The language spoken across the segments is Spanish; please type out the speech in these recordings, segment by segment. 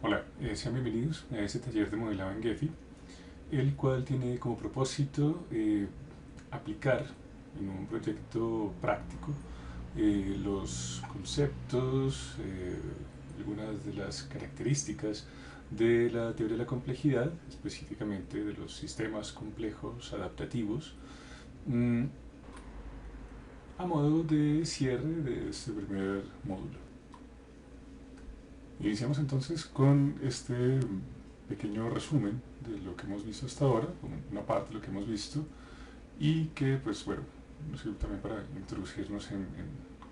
Hola, sean bienvenidos a este taller de modelado en Gephi, el cual tiene como propósito aplicar en un proyecto práctico los conceptos, algunas de las características de la teoría de la complejidad, específicamente de los sistemas complejos adaptativos, mm, a modo de cierre de este primer módulo. Iniciamos entonces con este pequeño resumen de lo que hemos visto hasta ahora, una parte de lo que hemos visto, y que, pues bueno, nos sirve también para introducirnos en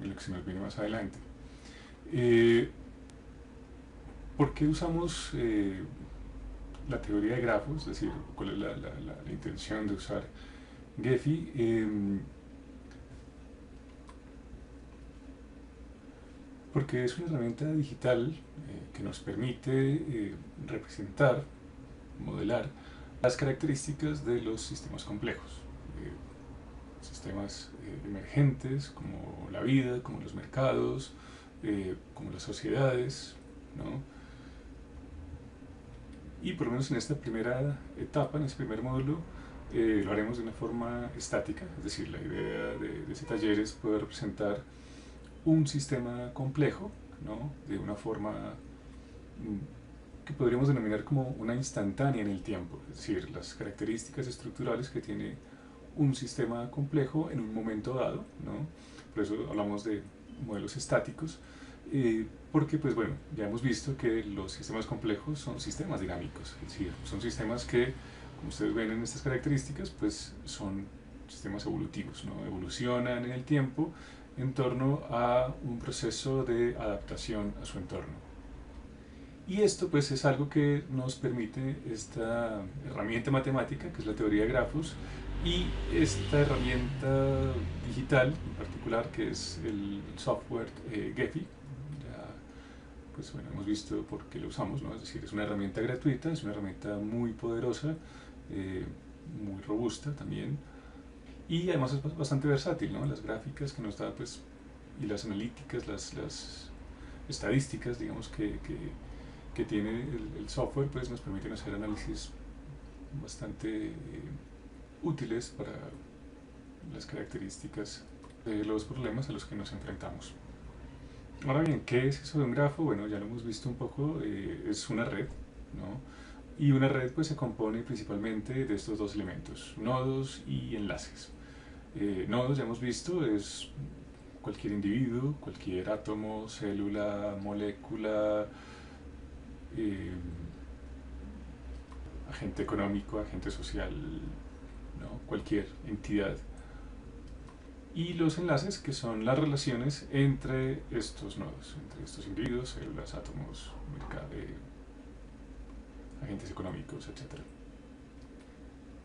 lo que se nos viene más adelante. ¿Por qué usamos la teoría de grafos? Es decir, ¿cuál es la intención de usar Gephi? Porque es una herramienta digital que nos permite representar, modelar las características de los sistemas complejos, sistemas emergentes como la vida, como los mercados, como las sociedades, ¿no? Y por lo menos en esta primera etapa, en este primer módulo, lo haremos de una forma estática, es decir, la idea de ese taller es poder representar un sistema complejo, ¿no? De una forma que podríamos denominar como una instantánea en el tiempo, es decir, las características estructurales que tiene un sistema complejo en un momento dado, ¿no? Por eso hablamos de modelos estáticos, porque pues bueno, ya hemos visto que los sistemas complejos son sistemas dinámicos, es decir, son sistemas que, como ustedes ven en estas características, pues son sistemas evolutivos, ¿no? Evolucionan en el tiempo en torno a un proceso de adaptación a su entorno. Y esto pues es algo que nos permite esta herramienta matemática, que es la teoría de grafos, y esta herramienta digital en particular, que es el software Gephi. Ya, pues bueno, hemos visto por qué lo usamos, ¿no? Es decir, es una herramienta gratuita, es una herramienta muy poderosa, eh, muy robusta también, y además es bastante versátil, ¿no? Las gráficas que nos da, pues, y las analíticas, las estadísticas, digamos, que tiene el software, pues nos permiten hacer análisis bastante útiles para las características de los problemas a los que nos enfrentamos. Ahora bien, ¿qué es eso de un grafo? Bueno, ya lo hemos visto un poco, es una red, ¿no? Y una red pues se compone principalmente de estos dos elementos, nodos y enlaces. Nodos, ya hemos visto, es cualquier individuo, cualquier átomo, célula, molécula, eh, agente económico, agente social, ¿no? Cualquier entidad. Y los enlaces, que son las relaciones entre estos nodos, entre estos individuos, células, átomos, agentes económicos, etc.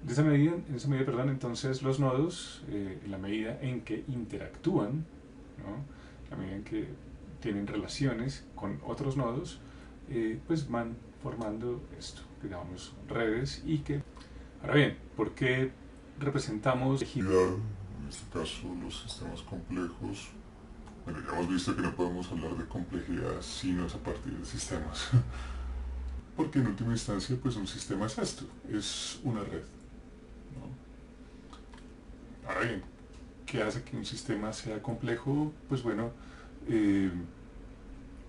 En esa medida, perdón, entonces los nodos, en la medida en que interactúan, ¿no? En la medida en que tienen relaciones con otros nodos, pues van formando esto, que llamamos redes y que... Ahora bien, ¿por qué representamos... En este caso, los sistemas complejos. Bueno, ya hemos visto que no podemos hablar de complejidad si no es a partir de sistemas. Porque en última instancia, pues un sistema es esto, es una red, ¿no? Ahora bien, ¿qué hace que un sistema sea complejo? Pues bueno, eh,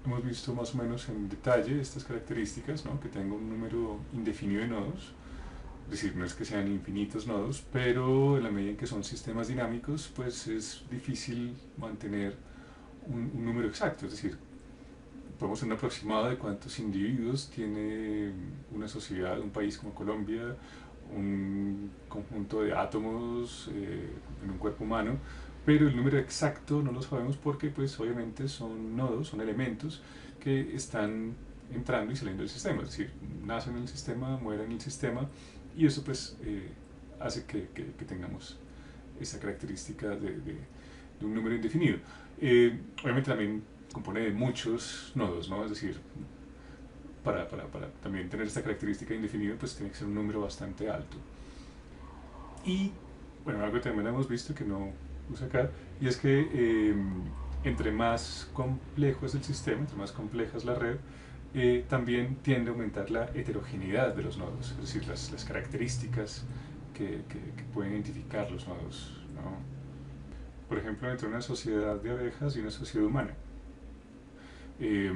hemos visto más o menos en detalle estas características, ¿no? Que tenga un número indefinido de nodos, es decir, no es que sean infinitos nodos, pero en la medida en que son sistemas dinámicos, pues es difícil mantener un número exacto, es decir, podemos tener un aproximado de cuántos individuos tiene una sociedad, un país como Colombia, un conjunto de átomos en un cuerpo humano, pero el número exacto no lo sabemos porque pues obviamente son nodos, son elementos que están entrando y saliendo del sistema, es decir, nacen en el sistema, mueren en el sistema, y eso pues hace que tengamos esa característica de un número indefinido. Obviamente también compone de muchos nodos, ¿no? Es decir, para también tener esta característica indefinida, pues tiene que ser un número bastante alto. Y, bueno, algo que también hemos visto que no usa acá, y es que entre más complejo es el sistema, entre más compleja es la red, también tiende a aumentar la heterogeneidad de los nodos, es decir, las características que pueden identificar los nodos, ¿no? Por ejemplo, entre una sociedad de abejas y una sociedad humana. Eh,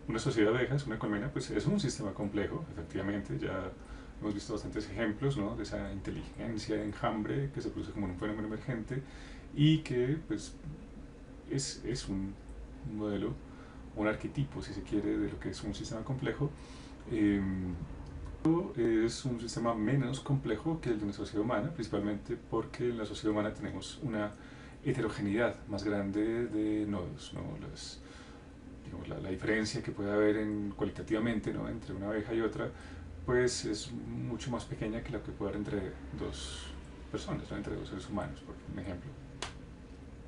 una sociedad de abejas, una colmena, pues es un sistema complejo, efectivamente, ya hemos visto bastantes ejemplos, ¿no?, de esa inteligencia de enjambre que se produce como un fenómeno emergente y que pues es un modelo, un arquetipo, si se quiere, de lo que es un sistema complejo. Eh, es un sistema menos complejo que el de una sociedad humana, principalmente porque en la sociedad humana tenemos una heterogeneidad más grande de nodos, ¿no? Digamos, la diferencia que puede haber cualitativamente, ¿no?, entre una abeja y otra, pues es mucho más pequeña que la que puede haber entre dos personas, ¿no?, entre dos seres humanos, por ejemplo.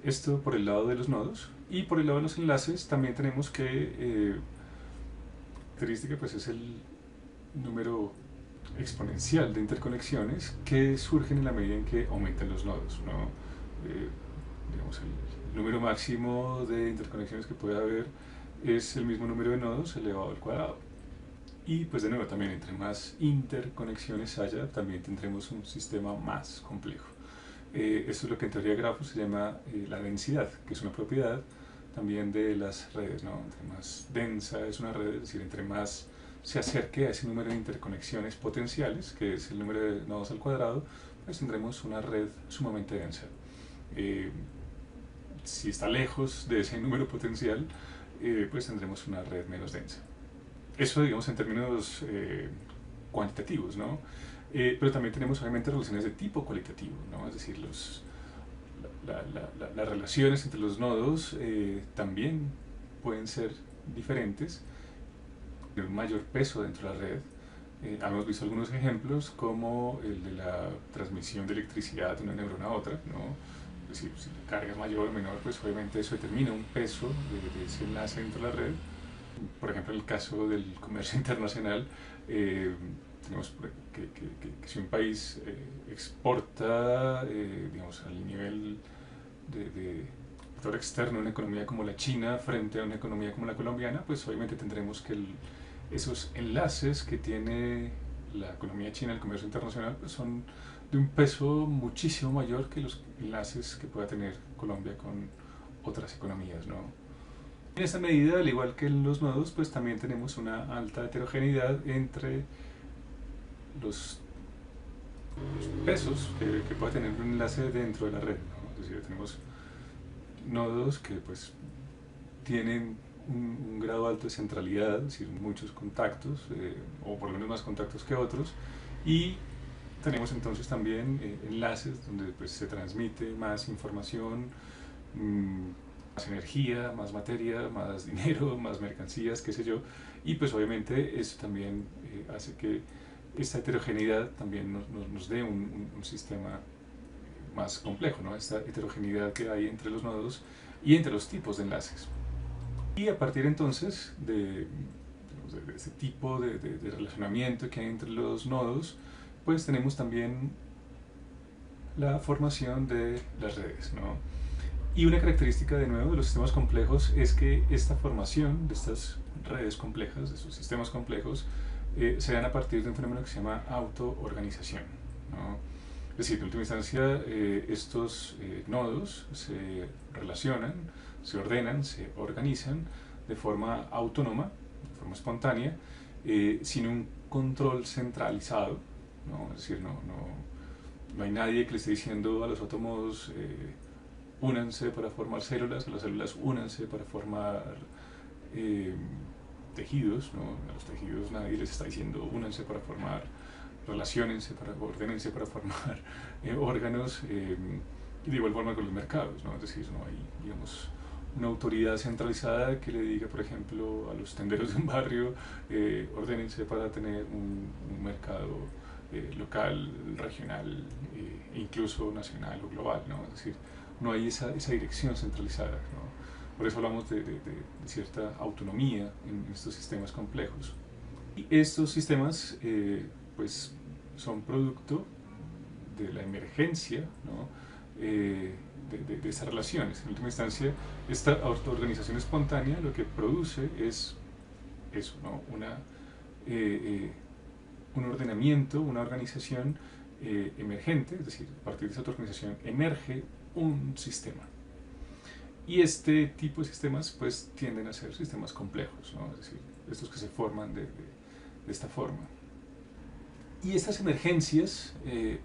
Esto por el lado de los nodos, y por el lado de los enlaces también tenemos que característica pues es el número exponencial de interconexiones que surgen en la medida en que aumentan los nodos, ¿no? Digamos, el número máximo de interconexiones que puede haber es el mismo número de nodos elevado al cuadrado. Y pues de nuevo, también entre más interconexiones haya, también tendremos un sistema más complejo. Esto es lo que en teoría de grafos se llama la densidad, que es una propiedad también de las redes, ¿no? Entre más densa es una red, es decir, entre más se acerque a ese número de interconexiones potenciales, que es el número de nodos al cuadrado, pues tendremos una red sumamente densa. Si está lejos de ese número potencial, pues tendremos una red menos densa. Eso, digamos, en términos cuantitativos, ¿no? Pero también tenemos obviamente relaciones de tipo cualitativo, ¿no? Es decir, las relaciones entre los nodos también pueden ser diferentes, de un mayor peso dentro de la red. Hemos visto algunos ejemplos como el de la transmisión de electricidad de una neurona a otra, ¿no? Es decir, si la carga es mayor o menor, pues obviamente eso determina un peso de ese enlace dentro de la red. Por ejemplo, en el caso del comercio internacional, tenemos que si un país exporta, digamos, al nivel de factor externo, una economía como la China frente a una economía como la colombiana, pues obviamente tendremos que esos enlaces que tiene la economía china, el comercio internacional, pues son de un peso muchísimo mayor que los enlaces que pueda tener Colombia con otras economías, ¿no? En esta medida, al igual que en los nodos, pues también tenemos una alta heterogeneidad entre los pesos que pueda tener un enlace dentro de la red, ¿no? Es decir, tenemos nodos que pues tienen un grado alto de centralidad, es decir, muchos contactos, o por lo menos más contactos que otros, y tenemos entonces también enlaces donde pues, se transmite más información, más energía, más materia, más dinero, más mercancías, qué sé yo, y pues obviamente eso también hace que esta heterogeneidad también nos dé un sistema más complejo, ¿no? Esta heterogeneidad que hay entre los nodos y entre los tipos de enlaces. Y a partir entonces de ese tipo de relacionamiento que hay entre los nodos, pues tenemos también la formación de las redes, ¿no? Y una característica de nuevo de los sistemas complejos es que esta formación de estas redes complejas, de estos sistemas complejos, se dan a partir de un fenómeno que se llama autoorganización, ¿no? Es decir, en última instancia, estos nodos se relacionan, se ordenan, se organizan de forma autónoma, de forma espontánea, sin un control centralizado, ¿no? Es decir, no hay nadie que le esté diciendo a los átomos únanse para formar células, a las células únanse para formar tejidos, ¿no? A los tejidos nadie les está diciendo únanse para formar, relaciónense, ordenense para formar órganos, y de igual forma con los mercados, ¿no? Es decir, no hay, digamos, una autoridad centralizada que le diga, por ejemplo, a los tenderos de un barrio, ordénense para tener un mercado local, regional, e incluso nacional o global, ¿no? Es decir, no hay esa dirección centralizada, ¿no? Por eso hablamos de cierta autonomía en estos sistemas complejos. Y estos sistemas pues son producto de la emergencia, ¿no? De esas relaciones. En última instancia, esta autoorganización espontánea lo que produce es eso, ¿no? Un ordenamiento, una organización emergente, es decir, a partir de esa organización emerge un sistema. Y este tipo de sistemas pues tienden a ser sistemas complejos, ¿no? Es decir, estos que se forman de esta forma. Y estas emergencias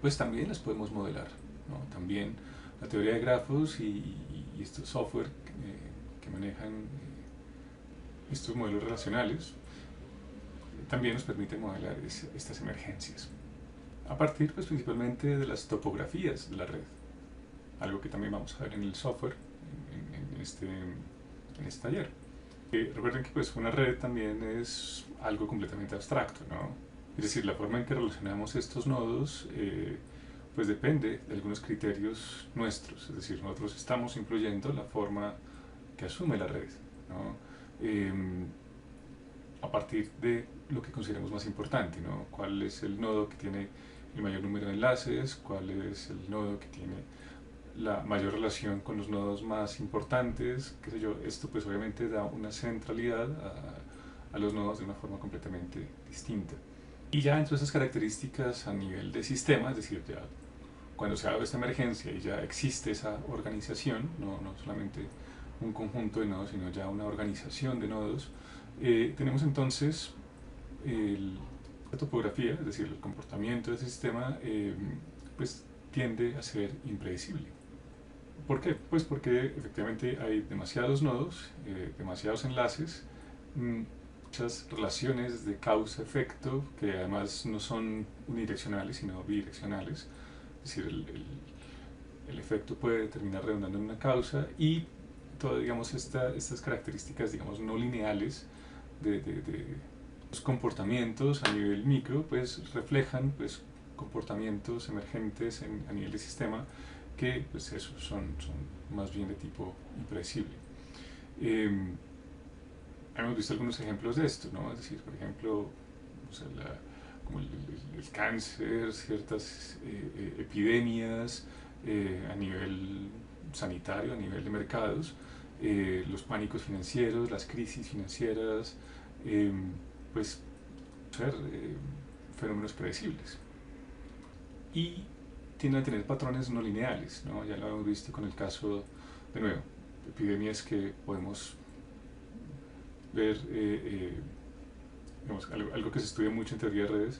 pues también las podemos modelar, ¿no? También la teoría de grafos y estos software que manejan estos modelos relacionales también nos permiten modelar estas emergencias a partir pues principalmente de las topografías de la red, algo que también vamos a ver en el software en este taller. Recuerden que pues una red también es algo completamente abstracto, ¿no? Es decir, la forma en que relacionamos estos nodos pues depende de algunos criterios nuestros, es decir, nosotros estamos incluyendo la forma que asume la red, ¿no? A partir de lo que consideramos más importante, ¿no? ¿Cuál es el nodo que tiene el mayor número de enlaces? ¿Cuál es el nodo que tiene la mayor relación con los nodos más importantes? ¿Qué sé yo? Esto pues obviamente da una centralidad a los nodos de una forma completamente distinta. Y ya entre esas características a nivel de sistema, es decir, ya cuando se ha dado esta emergencia y ya existe esa organización, no solamente un conjunto de nodos, sino ya una organización de nodos, tenemos entonces la topografía, es decir, el comportamiento del sistema, pues tiende a ser impredecible. ¿Por qué? Pues porque efectivamente hay demasiados nodos, demasiados enlaces, muchas relaciones de causa-efecto que además no son unidireccionales sino bidireccionales, es decir, el efecto puede terminar redundando en una causa y todas digamos, estas características digamos, no lineales de los comportamientos a nivel micro pues reflejan pues, comportamientos emergentes a nivel de sistema que pues eso, son más bien de tipo impredecible. Hemos visto algunos ejemplos de esto, ¿no? Es decir, por ejemplo, o sea, como el cáncer, ciertas epidemias a nivel sanitario, a nivel de mercados, los pánicos financieros, las crisis financieras, pues ser fenómenos predecibles. Y tienden a tener patrones no lineales, ¿no? Ya lo hemos visto con el caso, de nuevo, epidemias que podemos ver, digamos, algo que se estudia mucho en teoría de redes,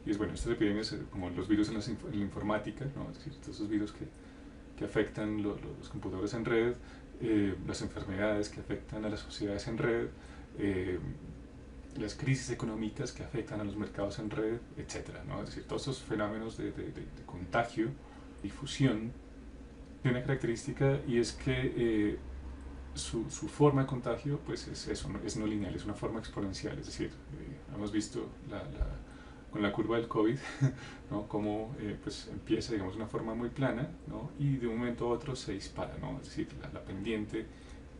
y es, bueno, estas epidemias como los virus en la informática, ¿no? Es decir, todos esos virus que afectan los computadores en red, las enfermedades que afectan a las sociedades en red, las crisis económicas que afectan a los mercados en red, etc., ¿no? Es decir, todos estos fenómenos de contagio, difusión, tienen una característica y es que su forma de contagio pues es eso, es no lineal, es una forma exponencial, es decir, hemos visto con la curva del COVID, ¿no? Cómo pues empieza digamos, de una forma muy plana, ¿no? Y de un momento a otro se dispara, ¿no? Es decir, la pendiente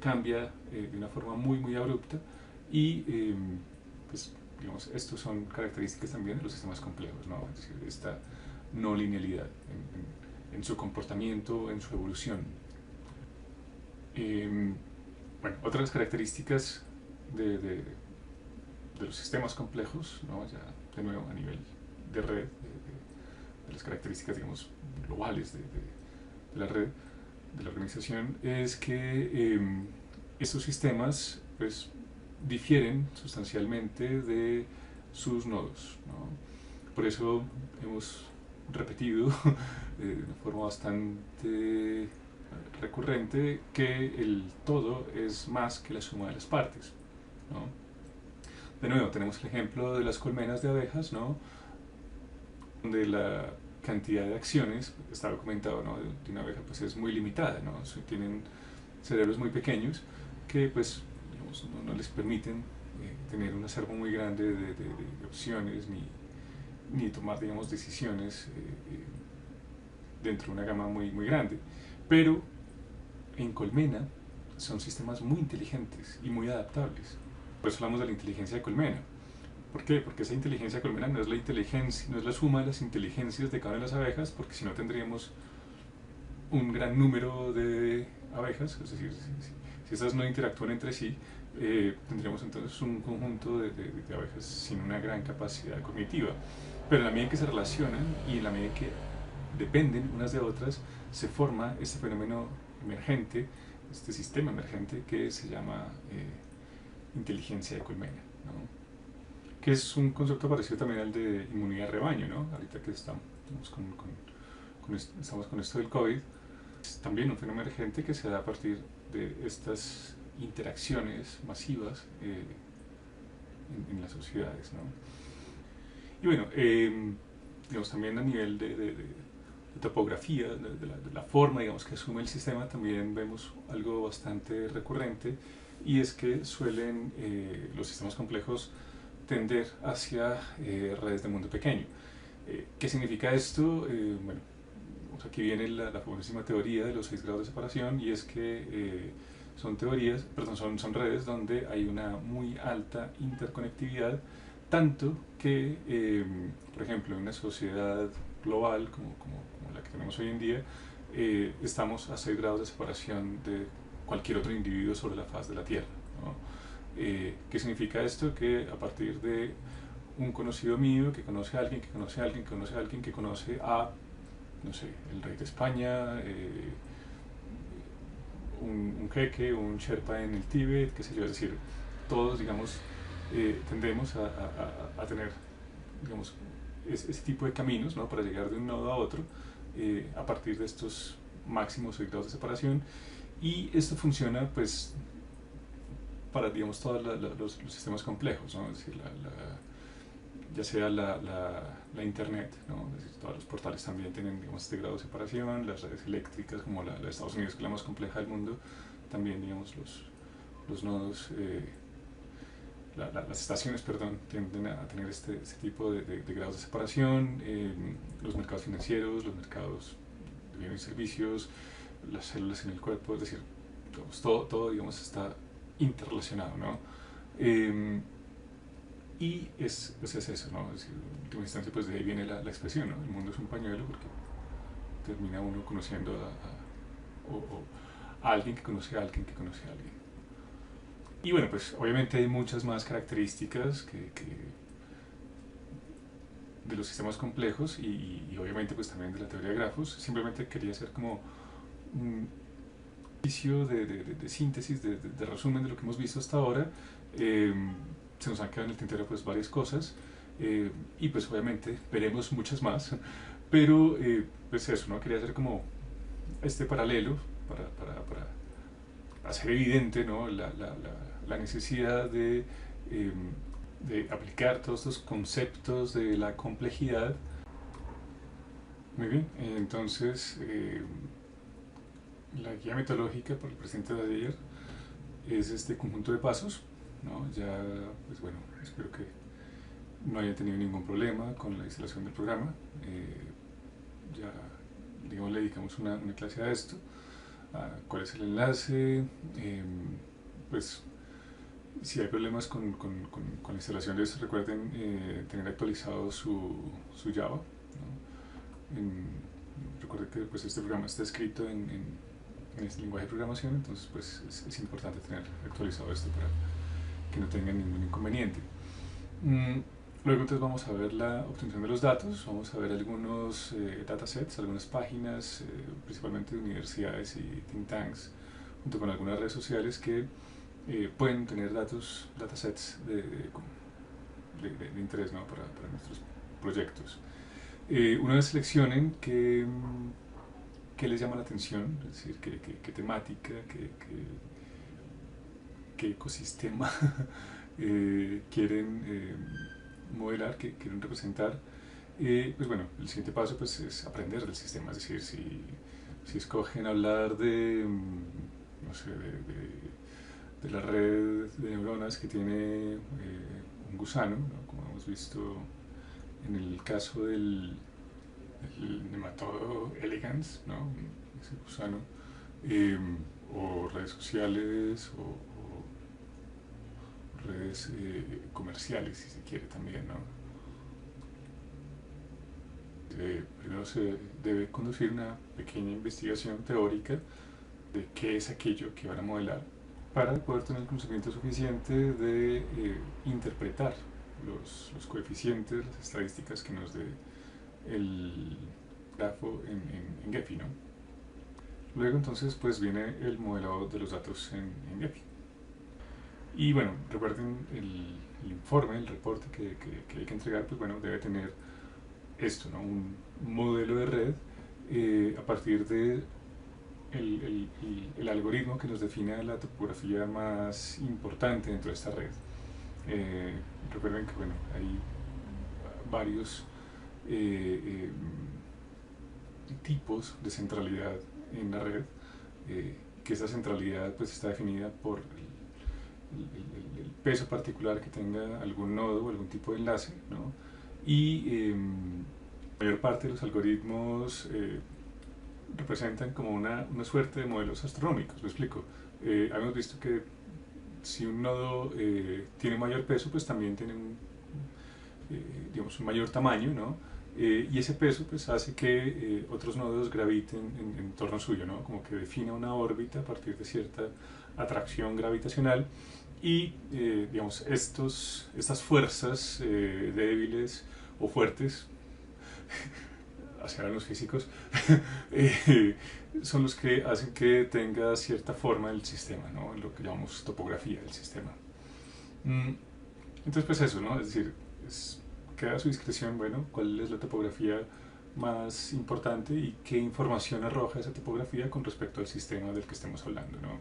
cambia de una forma muy abrupta y pues, digamos, estos son características también de los sistemas complejos, ¿no? Es decir, esta no linealidad en su comportamiento, en su evolución. Bueno, otras características de los sistemas complejos, ¿no? Ya de nuevo a nivel de red, de las características digamos, globales de la red, de la organización, es que estos sistemas pues, difieren sustancialmente de sus nodos, ¿no? Por eso hemos repetido de una forma bastante recurrente que el todo es más que la suma de las partes, ¿no? De nuevo, tenemos el ejemplo de las colmenas de abejas, ¿no? Donde la cantidad de acciones, está documentado, ¿no? de una abeja pues es muy limitada, ¿no? Tienen cerebros muy pequeños que pues digamos, no les permiten tener un acervo muy grande de opciones ni tomar digamos, decisiones dentro de una gama muy grande. Pero en colmena son sistemas muy inteligentes y muy adaptables. Por eso hablamos de la inteligencia de colmena. ¿Por qué? Porque esa inteligencia de colmena no es la inteligencia, no es la suma de las inteligencias de cada una de las abejas, porque si no tendríamos un gran número de abejas, es decir, si estas no interactúan entre sí, tendríamos entonces un conjunto de abejas sin una gran capacidad cognitiva. Pero en la medida en que se relacionan y en la medida en que dependen unas de otras, se forma este fenómeno emergente, este sistema emergente que se llama inteligencia de colmena, ¿no? Que es un concepto parecido también al de inmunidad de rebaño, ¿no? Ahorita que estamos estamos con esto del COVID, es también un fenómeno emergente que se da a partir de estas interacciones masivas en las sociedades, ¿no? Y bueno, digamos, también a nivel de topografía, de la forma, digamos, que asume el sistema, también vemos algo bastante recurrente, y es que suelen los sistemas complejos tender hacia redes de mundo pequeño. ¿Qué significa esto? Bueno, aquí viene la famosísima teoría de los 6 grados de separación, y es que son teorías, perdón, son redes donde hay una muy alta interconectividad, tanto que, por ejemplo, en una sociedad global como la que tenemos hoy en día, estamos a 6 grados de separación de cualquier otro individuo sobre la faz de la Tierra, ¿no? ¿Qué significa esto? Que a partir de un conocido mío que conoce a alguien, que conoce a alguien, que conoce a alguien, que conoce a, no sé, el rey de España, un jeque, un sherpa en el Tíbet, qué sé yo, es decir, todos, digamos, tendemos a tener, digamos, ese tipo de caminos, ¿no? Para llegar de un nodo a otro a partir de estos máximos 6 grados de separación, y esto funciona, pues, para, digamos, todos los sistemas complejos, ¿no? Es decir, ya sea la internet, ¿no? Es decir, todos los portales también tienen, digamos, este grado de separación, las redes eléctricas como la de Estados Unidos, que es la más compleja del mundo, también, digamos, los nodos, las estaciones, perdón, tienden a tener este tipo de grados de separación, los mercados financieros, los mercados de bienes y servicios, las células en el cuerpo, es decir, digamos, todo, digamos, está interrelacionado, ¿no? Y pues es eso, ¿no? Es decir, en última instancia, pues de ahí viene la expresión, ¿no? El mundo es un pañuelo, porque termina uno conociendo a alguien que conoce a alguien que conoce a alguien. Y bueno, pues obviamente hay muchas más características de los sistemas complejos, y obviamente pues también de la teoría de grafos. Simplemente quería hacer como un ejercicio de síntesis, de resumen de lo que hemos visto hasta ahora. Se nos han quedado en el tintero pues varias cosas, y pues obviamente veremos muchas más, pero pues eso, ¿no? Quería hacer como este paralelo para hacer evidente, ¿no? La necesidad de aplicar todos estos conceptos de la complejidad. Muy bien, entonces la guía metodológica por el presente de ayer es este conjunto de pasos, ¿no? Ya, pues bueno, espero que no hayan tenido ningún problema con la instalación del programa. Ya, digamos, le dedicamos una clase a esto, a cuál es el enlace, pues si hay problemas con la instalación de esto, recuerden tener actualizado su Java, ¿no? Recuerden que pues, este programa está escrito en este lenguaje de programación, entonces pues es importante tener actualizado esto para que no tengan ningún inconveniente. Luego entonces vamos a ver la obtención de los datos, vamos a ver algunos datasets, algunas páginas, principalmente de universidades y think tanks, junto con algunas redes sociales que pueden tener datasets de interés, ¿no? para nuestros proyectos. Una vez seleccionen qué les llama la atención, es decir, qué temática, qué ecosistema quieren modelar, qué quieren representar. Pues bueno, el siguiente paso pues, es aprender del sistema, es decir, si escogen hablar de, no sé, de la red de neuronas que tiene un gusano, ¿no? Como hemos visto en el caso del nematodo elegans, ¿no? Ese gusano, o redes sociales o redes comerciales, si se quiere también, ¿no? Primero se debe conducir una pequeña investigación teórica de qué es aquello que van a modelar, para poder tener el conocimiento suficiente de interpretar los coeficientes, las estadísticas que nos dé el grafo en Gephi, ¿no? Luego entonces pues viene el modelado de los datos en Gephi. Y bueno, recuerden el informe, el reporte que hay que entregar, pues bueno, debe tener esto, ¿no? Un modelo de red a partir de el algoritmo que nos define la topografía más importante dentro de esta red. Recuerden que bueno, hay varios tipos de centralidad en la red, que esa centralidad pues está definida por el peso particular que tenga algún nodo o algún tipo de enlace, ¿no? Y la mayor parte de los algoritmos representan como una suerte de modelos astronómicos. Me explico. Hemos visto que si un nodo tiene mayor peso, pues también tiene digamos, un mayor tamaño, ¿no? Y ese peso pues hace que otros nodos graviten en torno suyo, ¿no? Como que defina una órbita a partir de cierta atracción gravitacional y digamos, estas fuerzas débiles o fuertes hacia los físicos son los que hacen que tenga cierta forma el sistema, ¿no? Lo que llamamos topografía del sistema. Entonces pues eso, ¿no? Es decir, queda a su discreción, bueno, cuál es la topografía más importante y qué información arroja esa topografía con respecto al sistema del que estemos hablando, ¿no?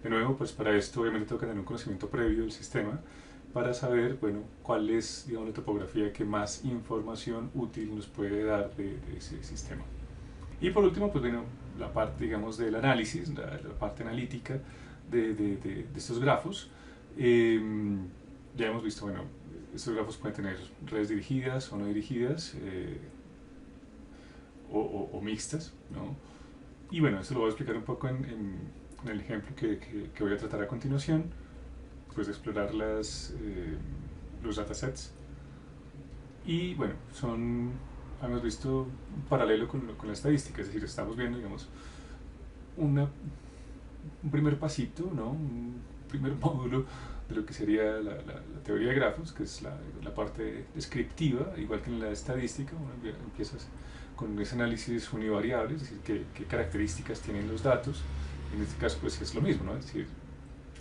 De nuevo, pues para esto obviamente tengo que tener un conocimiento previo del sistema para saber, bueno, cuál es, digamos, la topografía que más información útil nos puede dar de ese sistema. Y por último, pues bueno, la parte, digamos, del análisis, la parte analítica de estos grafos. Ya hemos visto, bueno, estos grafos pueden tener redes dirigidas o no dirigidas, o mixtas, ¿no? Y bueno, esto lo voy a explicar un poco en el ejemplo que voy a tratar a continuación, pues de explorar los datasets. Y bueno, hemos visto un paralelo con la estadística, es decir, estamos viendo, digamos, un primer pasito, ¿no? Un primer módulo de lo que sería la teoría de grafos, que es la parte descriptiva, igual que en la estadística. Uno empiezas con ese análisis univariable, es decir, qué características tienen los datos. En este caso pues es lo mismo, ¿no? Es decir,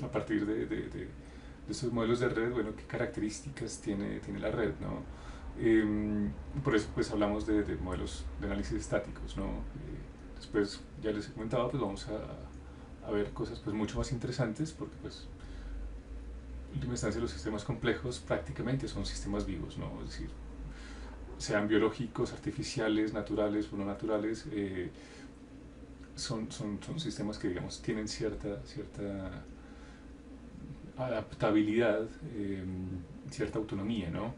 a partir de estos modelos de red, bueno, qué características tiene la red, ¿no? Por eso pues hablamos de modelos de análisis estáticos, ¿no? Después, ya les he comentado, pues vamos a ver cosas pues mucho más interesantes, porque pues en última instancia los sistemas complejos prácticamente son sistemas vivos, ¿no? Es decir, sean biológicos, artificiales, naturales o no naturales, son sistemas que, digamos, tienen cierta adaptabilidad, cierta autonomía, ¿no?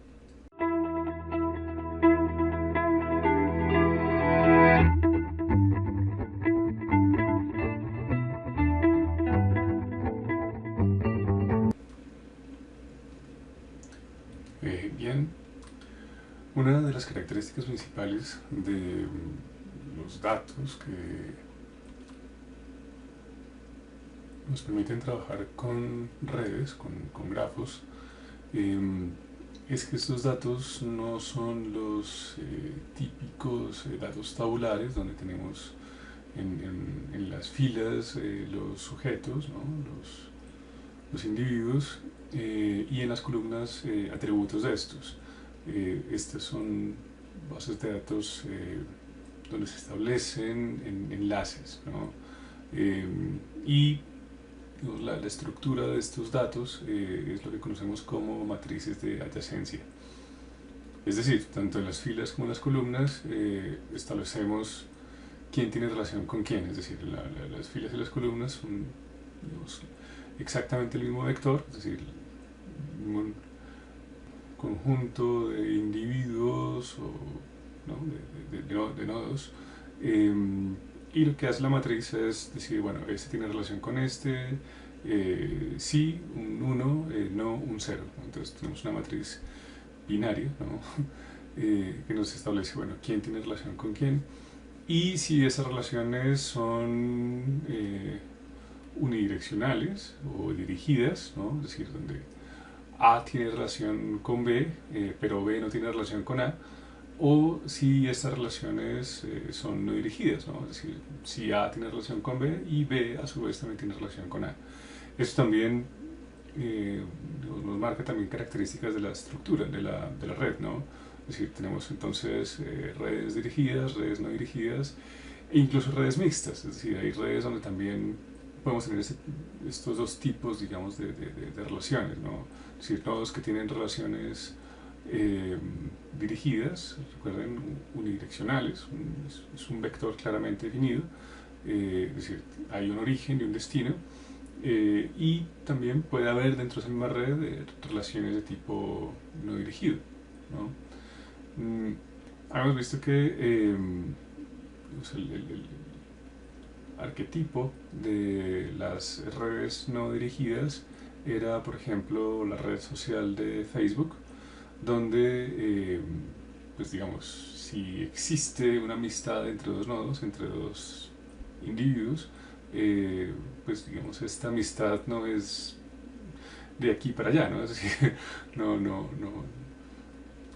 Bien, una de las características principales de los datos que nos permiten trabajar con redes, con grafos, es que estos datos no son los típicos datos tabulares donde tenemos en las filas los sujetos, ¿no? los individuos, y en las columnas atributos de estos. Estas son bases de datos donde se establecen enlaces, ¿no? Y digamos, la estructura de estos datos es lo que conocemos como matrices de adyacencia. Es decir, tanto en las filas como en las columnas establecemos quién tiene relación con quién, es decir, las filas y las columnas son, digamos, exactamente el mismo vector, es decir, un conjunto de individuos o, ¿no? de nodos, y lo que hace la matriz es decir, bueno, este tiene relación con este, sí, un 1, no, un 0. Entonces tenemos una matriz binaria, ¿no? Que nos establece, bueno, quién tiene relación con quién, y si esas relaciones son unidireccionales o dirigidas, ¿no? Es decir, donde A tiene relación con B, pero B no tiene relación con A, o si estas relaciones son no dirigidas, ¿no? Es decir, si A tiene relación con B y B a su vez también tiene relación con A. Esto también nos marca también características de la estructura de la red, ¿no? Es decir, tenemos entonces redes dirigidas, redes no dirigidas e incluso redes mixtas, es decir, hay redes donde también podemos tener estos dos tipos, digamos, de relaciones, ¿no? Es decir, nodos que tienen relaciones dirigidas, recuerden, unidireccionales, es un vector claramente definido, es decir, hay un origen y un destino, y también puede haber dentro de esa misma red relaciones de tipo no dirigido, ¿no? Hemos visto que el arquetipo de las redes no dirigidas era, por ejemplo, la red social de Facebook, donde, pues digamos, si existe una amistad entre dos nodos, entre dos individuos, pues digamos, esta amistad no es de aquí para allá, ¿no? Es decir, no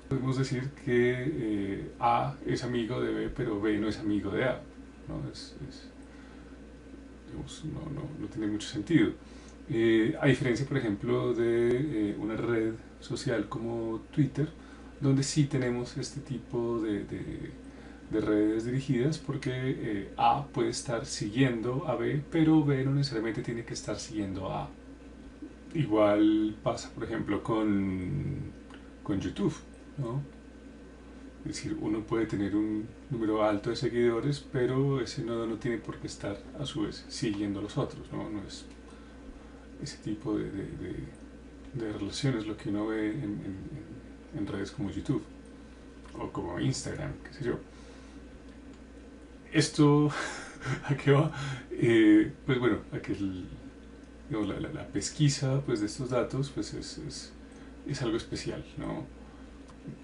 podemos decir que A es amigo de B, pero B no es amigo de A, ¿no? Digamos, no tiene mucho sentido. A diferencia, por ejemplo, de una red social como Twitter, donde sí tenemos este tipo de redes dirigidas, porque A puede estar siguiendo a B, pero B no necesariamente tiene que estar siguiendo a A. Igual pasa, por ejemplo, con YouTube, ¿no? Es decir, uno puede tener un número alto de seguidores, pero ese nodo no tiene por qué estar a su vez siguiendo a los otros, ¿no? No es ese tipo de relaciones lo que uno ve en redes como YouTube o como Instagram, qué sé yo. Esto, ¿a qué va? Pues bueno, a que digamos, la pesquisa pues, de estos datos pues es algo especial, ¿no?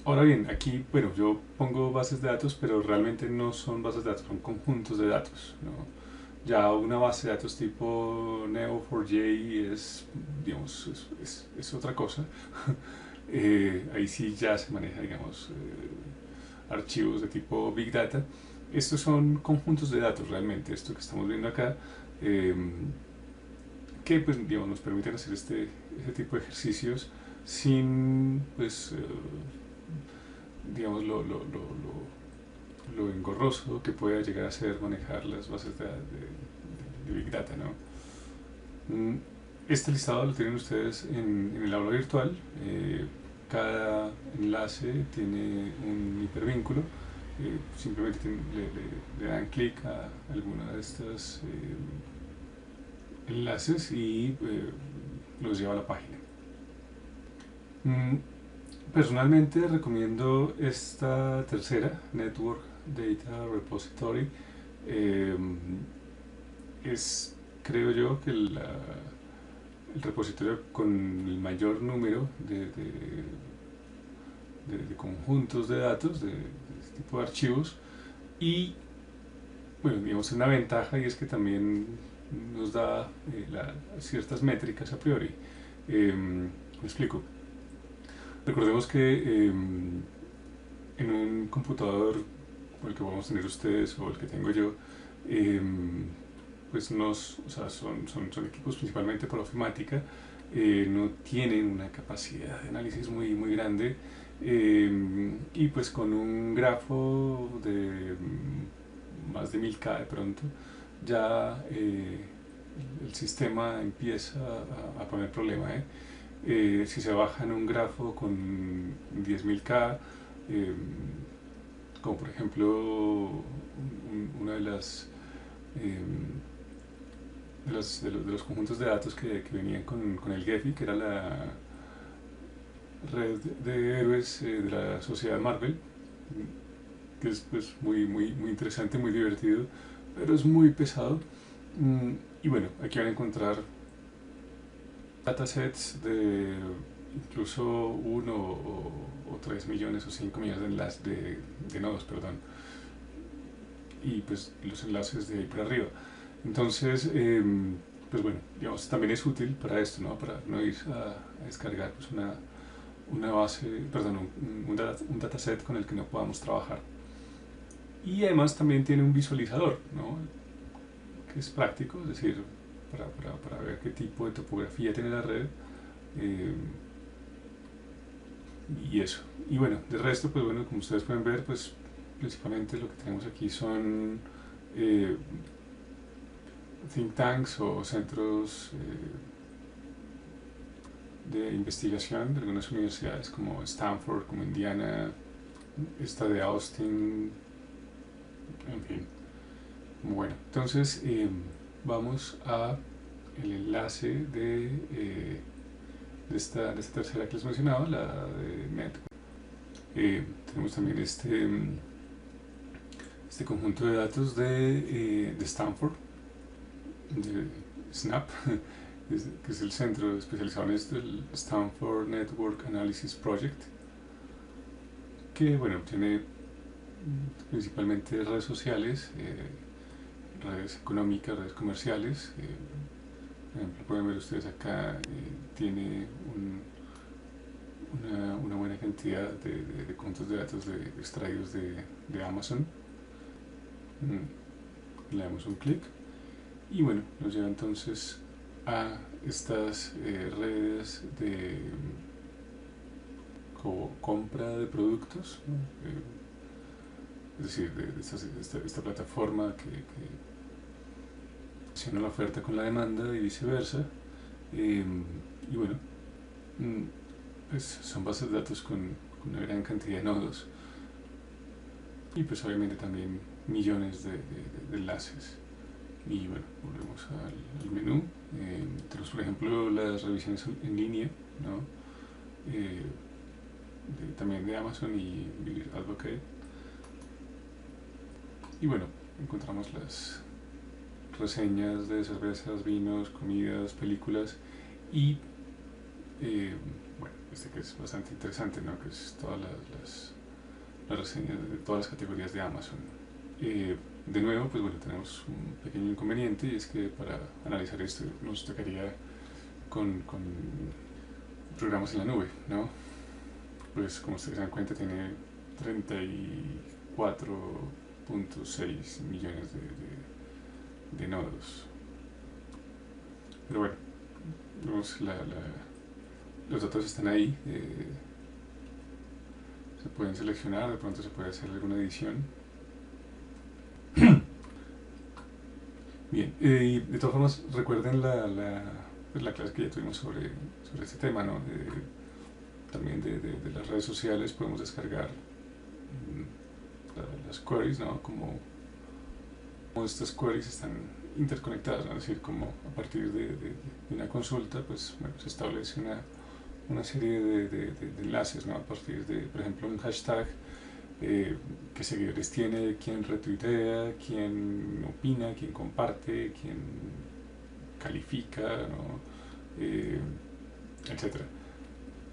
Ahora bien, aquí, bueno, yo pongo bases de datos, pero realmente no son bases de datos, son conjuntos de datos, ¿no? Ya una base de datos tipo Neo4j es, digamos, es otra cosa. Ahí sí ya se maneja, digamos, archivos de tipo Big Data. Estos son conjuntos de datos realmente, esto que estamos viendo acá, que pues, digamos, nos permiten hacer este tipo de ejercicios sin, pues, digamos, lo engorroso que pueda llegar a ser manejar las bases de Big Data, ¿no? Este listado lo tienen ustedes en el aula virtual. Cada enlace tiene un hipervínculo. Simplemente le dan clic a alguna de estas enlaces y los lleva a la página. Personalmente recomiendo esta tercera, Network Data Repository. Es, creo yo, que el repositorio con el mayor número de conjuntos de datos, de este tipo de archivos. Y, bueno, digamos, una ventaja y es que también nos da ciertas métricas a priori. Me explico. Recordemos que en un computador, o el que vamos a tener ustedes o el que tengo yo, pues o sea, son equipos principalmente para ofimática, no tienen una capacidad de análisis muy grande, y pues con un grafo de más de 1000K de pronto, ya el sistema empieza a poner problema, si se baja en un grafo con 10.000K, como por ejemplo una de los conjuntos de datos que venían con el Gephi, que era la red de héroes de la sociedad Marvel, que es pues, muy interesante, muy divertido, pero es muy pesado. Y bueno, aquí van a encontrar datasets de incluso 1 o 3 millones o 5 millones de nodos, perdón, y pues los enlaces de ahí para arriba. Entonces, pues bueno, digamos, también es útil para esto, ¿no? Para no ir a descargar pues una base, perdón, un dataset con el que no podamos trabajar. Y además también tiene un visualizador, ¿no? Que es práctico, es decir, para ver qué tipo de topografía tiene la red. eh, y eso. Y bueno, de resto, pues bueno, como ustedes pueden ver, pues principalmente lo que tenemos aquí son eh, think tanks o centros de investigación de algunas universidades como Stanford, como Indiana, esta de Austin, en fin. Bueno, entonces vamos a el enlace de esta tercera que les mencionaba, la de Network. Tenemos también este conjunto de datos de Stanford, de SNAP, que es el centro especializado en esto, el Stanford Network Analysis Project, que bueno, tiene principalmente redes sociales, redes económicas, redes comerciales. Por ejemplo, pueden ver ustedes acá, tiene una buena cantidad de contos de datos extraídos de Amazon. Le damos un clic y bueno, nos lleva entonces a estas redes de compra de productos, ¿no? Es decir, de esta plataforma que relaciona la oferta con la demanda y viceversa. Y bueno, pues son bases de datos con una gran cantidad de nodos y pues obviamente también millones de enlaces. Y bueno, volvemos al menú. Tenemos por ejemplo las revisiones en línea, ¿no? También de Amazon y Advocate. Y bueno, encontramos las reseñas de cervezas, vinos, comidas, películas y bueno, que es bastante interesante, ¿no? Que es todas las reseñas de todas las categorías de Amazon. De nuevo, pues bueno, tenemos un pequeño inconveniente y es que para analizar esto nos tocaría con programas en la nube, ¿no? Pues como ustedes se dan cuenta tiene 34.6 millones de nodos. Pero bueno, los datos están ahí, se pueden seleccionar, de pronto se puede hacer alguna edición. Bien, de todas formas recuerden pues la clase que ya tuvimos sobre este tema, ¿no? También de las redes sociales podemos descargar las queries, ¿no? Como estas queries están interconectadas, ¿no? Es decir, como a partir de una consulta, pues bueno, se establece una serie de enlaces, ¿no? A partir de, por ejemplo, un hashtag, qué seguidores tiene, quién retuitea, quién opina, quién comparte, quién califica, ¿no? Etcétera.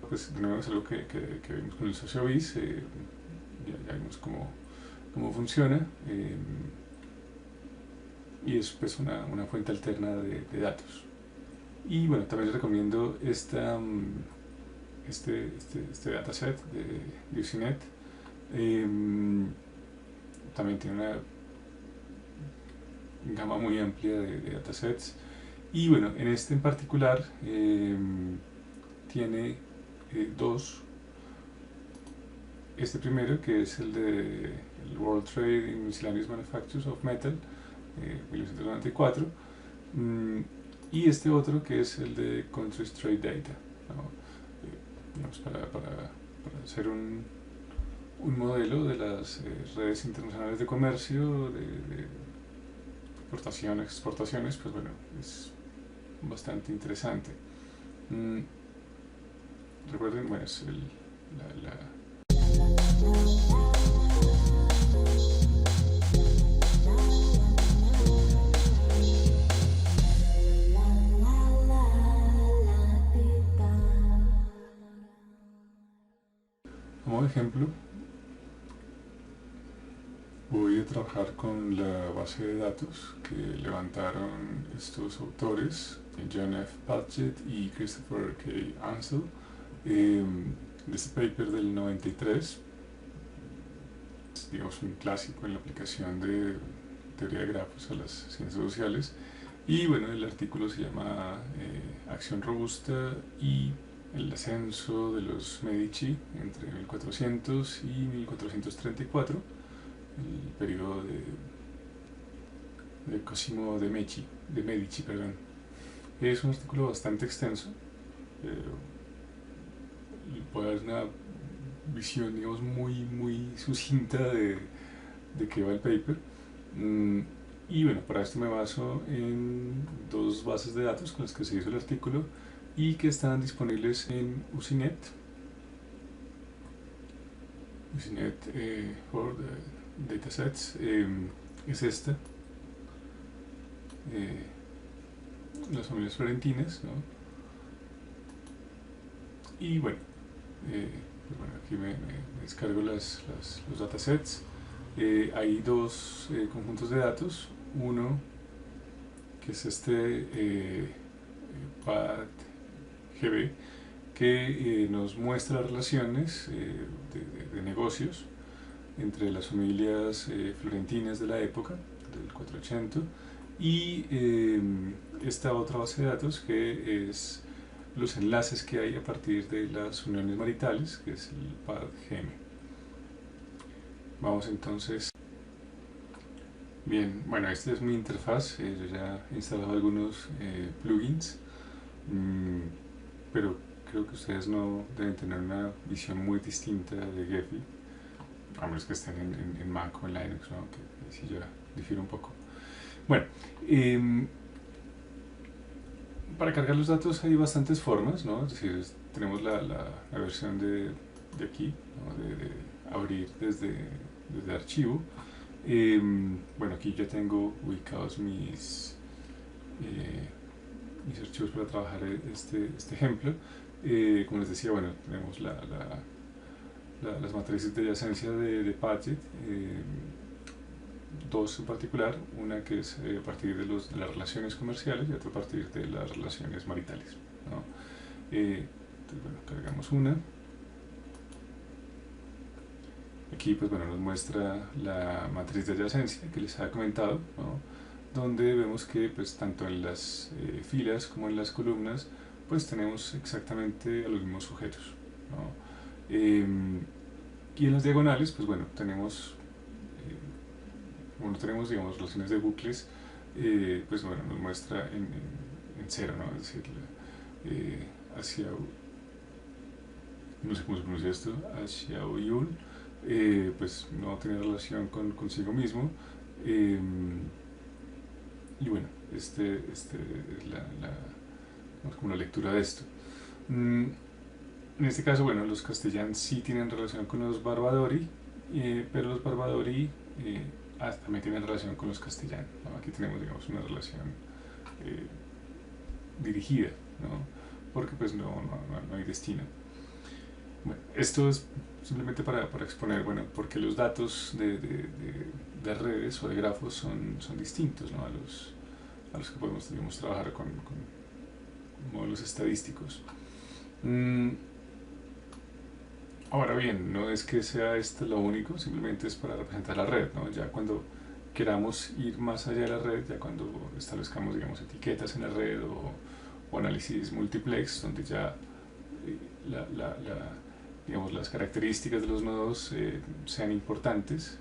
Pues de nuevo es algo que vimos con el SocioBiz, ya vimos cómo funciona, y es pues una fuente alterna de datos. Y bueno, también les recomiendo este dataset de UCNet. También tiene una gama muy amplia de datasets y bueno, en este en particular tiene dos. Este primero, que es el de el World Trade in Miscellaneous Manufactures of Metal, 1994, y este otro que es el de Countries Trade Data, ¿no? Digamos, para hacer un modelo de las redes internacionales de comercio, de importaciones, exportaciones, pues bueno, es bastante interesante. Recuerden, bueno, es como ejemplo, Voy a trabajar con la base de datos que levantaron estos autores, John F. Patchett y Christopher K. Ansel, de este paper del 93, digamos un clásico en la aplicación de teoría de grafos a las ciencias sociales. Y bueno, el artículo se llama Acción Robusta y el ascenso de los Medici entre 1400 y 1434, el periodo de Cosimo de Medici, perdón. Es un artículo bastante extenso, puede dar una visión, digamos, muy sucinta de qué va el paper. Y bueno, para esto me baso en dos bases de datos con las que se hizo el artículo y que están disponibles en Usenet. Usenet for the Datasets es esta. Las familias florentinas, ¿no? Y bueno, pues bueno, aquí me descargo los datasets. Hay dos conjuntos de datos. Uno que es este PAD-GB, que nos muestra las relaciones de negocios entre las familias florentinas de la época, del 480, y esta otra base de datos que es los enlaces que hay a partir de las uniones maritales, que es el PAD-GM. Vamos entonces. Bien, bueno, esta es mi interfaz. Yo ya he instalado algunos plugins, pero creo que ustedes no deben tener una visión muy distinta de Gephi, a menos que estén en Mac o en Linux, ¿no? Que sí ya difiere un poco. Bueno, para cargar los datos hay bastantes formas, ¿no? Es decir, tenemos la versión de aquí, ¿no? de abrir desde archivo. Bueno, aquí ya tengo ubicados mis archivos para trabajar este ejemplo. Como les decía, bueno, tenemos las matrices de adyacencia de Patchett, dos en particular, una que es a partir de las relaciones comerciales y otra a partir de las relaciones maritales, ¿no? Entonces, bueno, cargamos una. Aquí pues bueno, nos muestra la matriz de adyacencia que les había comentado, ¿no? Donde vemos que pues tanto en las filas como en las columnas pues tenemos exactamente a los mismos sujetos, ¿no? Y en las diagonales pues bueno, tenemos como no tenemos, digamos, relaciones de bucles, pues bueno, nos muestra en cero, ¿no? Es decir, hacia, no sé cómo se pronuncia esto, hacia Oyul, pues no tiene relación consigo mismo. Y bueno, este es como la lectura de esto. En este caso, bueno, los castellanos sí tienen relación con los Barbadori, pero los Barbadori también tienen relación con los castellanos, ¿no? Aquí tenemos, digamos, una relación dirigida, ¿no? Porque pues no hay destino. Bueno, esto es simplemente para exponer, bueno, porque los datos de redes o de grafos son distintos, ¿no? a los que podemos, digamos, trabajar con modelos estadísticos. Ahora bien, no es que sea esto lo único, simplemente es para representar la red, ¿no? Ya cuando queramos ir más allá de la red, ya cuando establezcamos, digamos, etiquetas en la red o análisis multiplex, donde ya digamos, las características de los nodos sean importantes,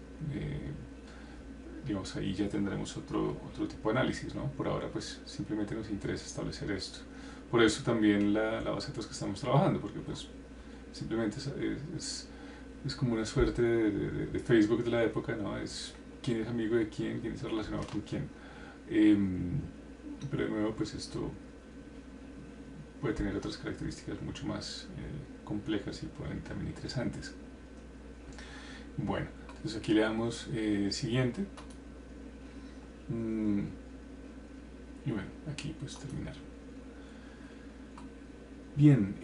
digamos, ahí ya tendremos otro tipo de análisis, ¿no? Por ahora pues simplemente nos interesa establecer esto. Por eso también la base de datos que estamos trabajando, porque pues simplemente es como una suerte de Facebook de la época, ¿no? Es quién es amigo de quién es relacionado con quién. Pero de nuevo, pues esto puede tener otras características mucho más complejas y pueden también interesantes. Bueno, entonces aquí le damos siguiente. Y bueno, aquí pues terminar. Bien,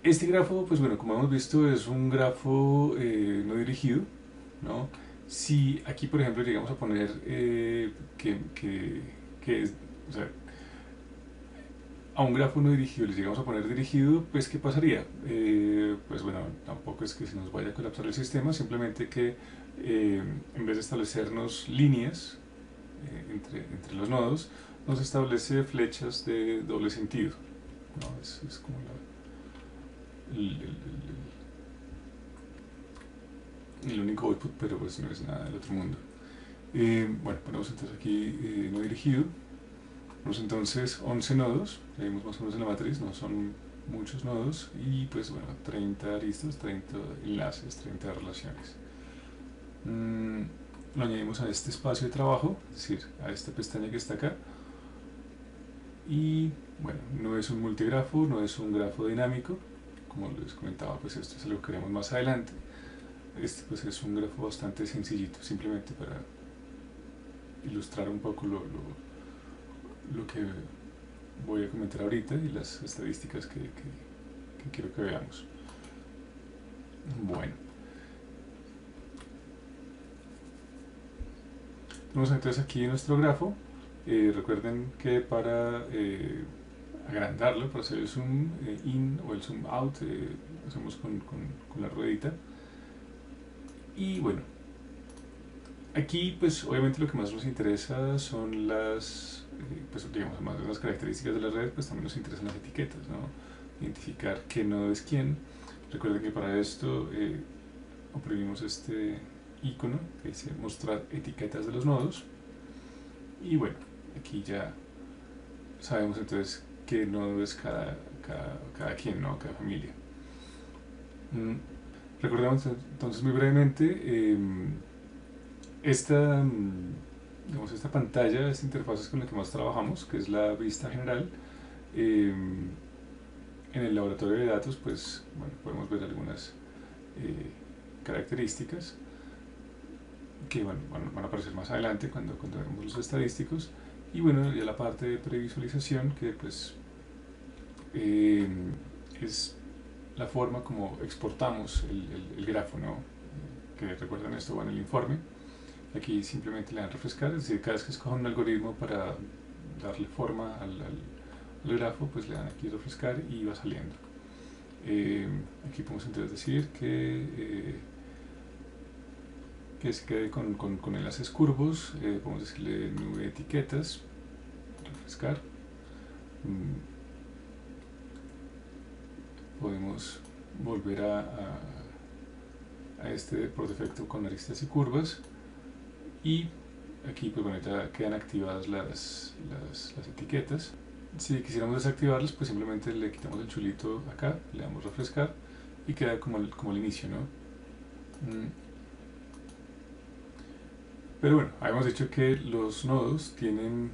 este grafo, pues bueno, como hemos visto, es un grafo no dirigido, ¿no? Si aquí, por ejemplo, llegamos a poner que es, o sea, a un grafo no dirigido le llegamos a poner dirigido, pues ¿qué pasaría? Pues bueno, tampoco es que se nos vaya a colapsar el sistema, simplemente que en vez de establecernos líneas entre los nodos, nos establece flechas de doble sentido, ¿no? Es como el único output, pero pues no es nada del otro mundo. Bueno, ponemos entonces aquí no dirigido. Tenemos entonces 11 nodos, ya vimos más o menos en la matriz, no son muchos nodos, y pues bueno, 30 aristas, 30 enlaces, 30 relaciones. Lo añadimos a este espacio de trabajo, es decir, a esta pestaña que está acá. Y bueno, no es un multigrafo, no es un grafo dinámico, como les comentaba, pues esto es algo que haremos más adelante. Este pues es un grafo bastante sencillito, simplemente para ilustrar un poco lo que voy a comentar ahorita y las estadísticas que quiero que veamos. Bueno, tenemos entonces aquí nuestro grafo. Recuerden que para agrandarlo, para hacer el zoom in o el zoom out, hacemos con la ruedita. Y bueno, aquí pues obviamente lo que más nos interesa son las, pues digamos, además de las características de la red, pues también nos interesan las etiquetas, ¿no? Identificar qué nodo es quién. Recuerden que para esto oprimimos este icono que dice mostrar etiquetas de los nodos. Y bueno, aquí ya sabemos entonces qué nodo es cada quien, ¿no? Cada familia. Recordemos entonces muy brevemente esta, digamos, esta pantalla, esta interfaz es con la que más trabajamos, que es la vista general. En el laboratorio de datos, pues bueno, podemos ver algunas características que bueno, van a aparecer más adelante cuando veamos los estadísticos. Y bueno, ya la parte de previsualización, que pues es la forma como exportamos el grafo, ¿no? Que recuerden esto va en el informe. Aquí simplemente le dan refrescar, es decir, cada vez que escojan un algoritmo para darle forma al grafo, pues le dan aquí refrescar y va saliendo. Aquí podemos entonces decir que se quede con enlaces curvos, podemos decirle nube de etiquetas, refrescar. Podemos volver a este por defecto con aristas y curvas, y aquí pues bueno, ya quedan activadas las etiquetas. Si quisiéramos desactivarlas, pues simplemente le quitamos el chulito acá, le damos refrescar y queda como el inicio, ¿no? Pero bueno, habíamos dicho que los nodos tienen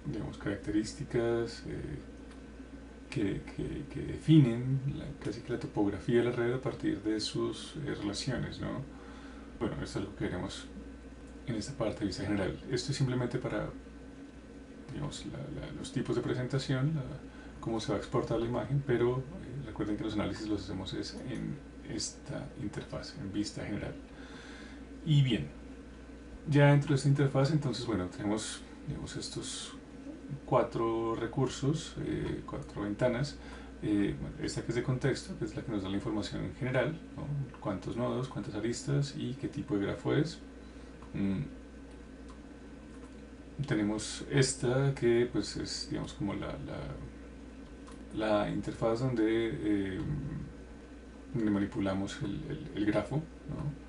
digamos, características que definen casi que la topografía de la red a partir de sus relaciones, ¿no? Bueno, esto es algo que veremos en esta parte de vista general. Esto es simplemente para, digamos, los tipos de presentación, cómo se va a exportar la imagen, pero recuerden que los análisis los hacemos es en esta interfaz, en vista general. Y bien, ya dentro de esta interfaz, entonces, bueno, tenemos, digamos, estos 4 recursos, 4 ventanas. Esta que es de contexto, que es la que nos da la información en general, ¿no? Cuántos nodos, cuántas aristas y qué tipo de grafo es. Tenemos esta que pues es, digamos, como la interfaz donde manipulamos el grafo, ¿no?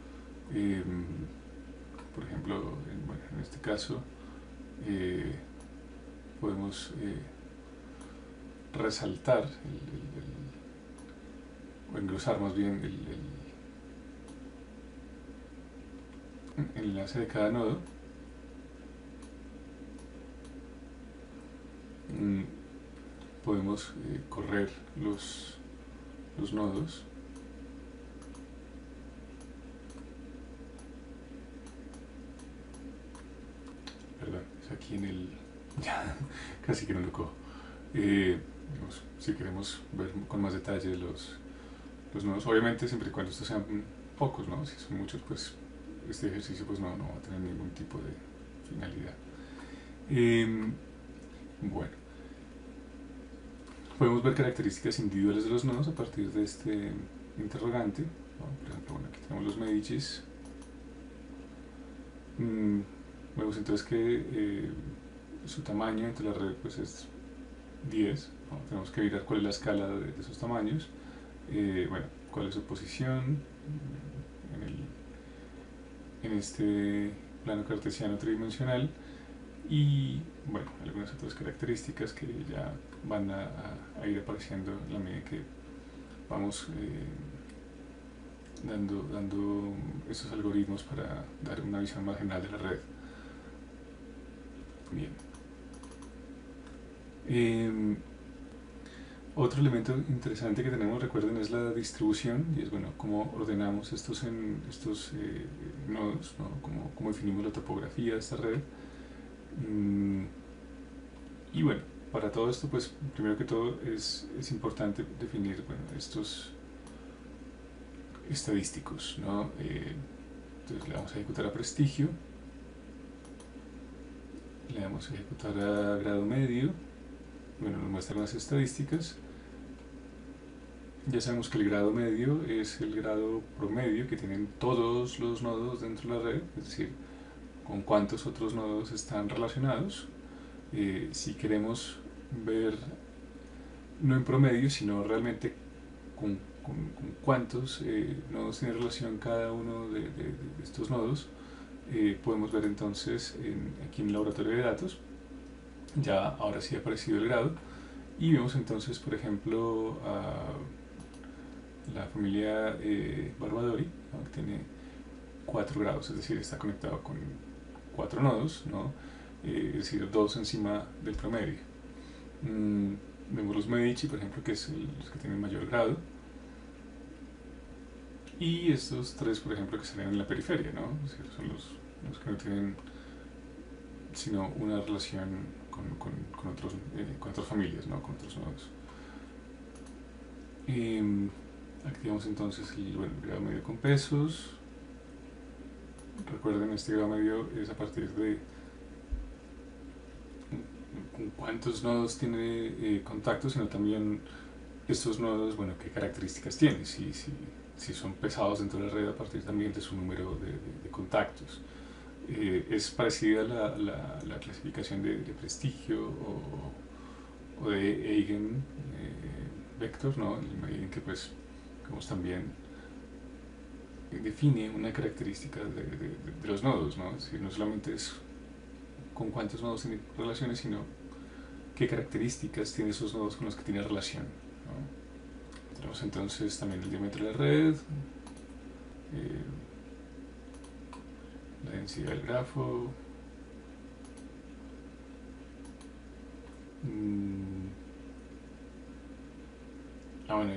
Por ejemplo, bueno, en este caso podemos resaltar o engrosar más bien el enlace de cada nodo. Podemos correr los nodos. Perdón, es aquí en el... ya, casi que no lo cojo. Digamos, si queremos ver con más detalle los nodos, obviamente siempre y cuando estos sean pocos, ¿no? Si son muchos, pues este ejercicio pues no va a tener ningún tipo de finalidad. Bueno, podemos ver características individuales de los nodos a partir de este interrogante, ¿no? Por ejemplo, bueno, aquí tenemos los Medicis. Vemos entonces que su tamaño entre la red pues es 10, ¿no? Tenemos que mirar cuál es la escala de esos tamaños, bueno, cuál es su posición en este plano cartesiano tridimensional, y bueno, algunas otras características que ya van a ir apareciendo en la medida que vamos dando estos algoritmos para dar una visión más general de la red. Bien. Otro elemento interesante que tenemos, recuerden, es la distribución, y es bueno, cómo ordenamos estos nodos, ¿no? Cómo definimos la topografía de esta red. Y bueno, para todo esto, pues primero que todo es importante definir, bueno, estos estadísticos, ¿no? Entonces le vamos a ejecutar a prestigio, le vamos a ejecutar a grado medio, bueno, nos muestran las estadísticas. Ya sabemos que el grado medio es el grado promedio que tienen todos los nodos dentro de la red, es decir, con cuántos otros nodos están relacionados. Si queremos ver, no en promedio, sino realmente con cuántos nodos tiene relación cada uno de estos nodos, podemos ver entonces aquí en el laboratorio de datos, ya ahora sí ha aparecido el grado, y vemos entonces, por ejemplo, a la familia Barbadori, ¿no? Que tiene 4 grados, es decir, está conectado con 4 nodos, ¿no? Es decir, 2 encima del promedio. Vemos los Medici, por ejemplo, que es los que tienen mayor grado, y estos 3, por ejemplo, que salen en la periferia, ¿no? Es decir, son los que no tienen sino una relación con otras familias, ¿no? Con otros nodos. Activamos entonces el grado medio con pesos. Recuerden, este grado medio es a partir de cuántos nodos tiene contactos, sino también estos nodos, bueno, qué características tienen, si son pesados dentro de la red a partir también de su número de contactos. Es parecida a la clasificación de prestigio o de Eigen vector, ¿no? En la medida en que pues como también define una característica de los nodos, ¿no? Es decir, no solamente es con cuántos nodos tiene relaciones, sino qué características tiene esos nodos con los que tiene relación, ¿no? Tenemos entonces también el diámetro de la red, la densidad del grafo, bueno,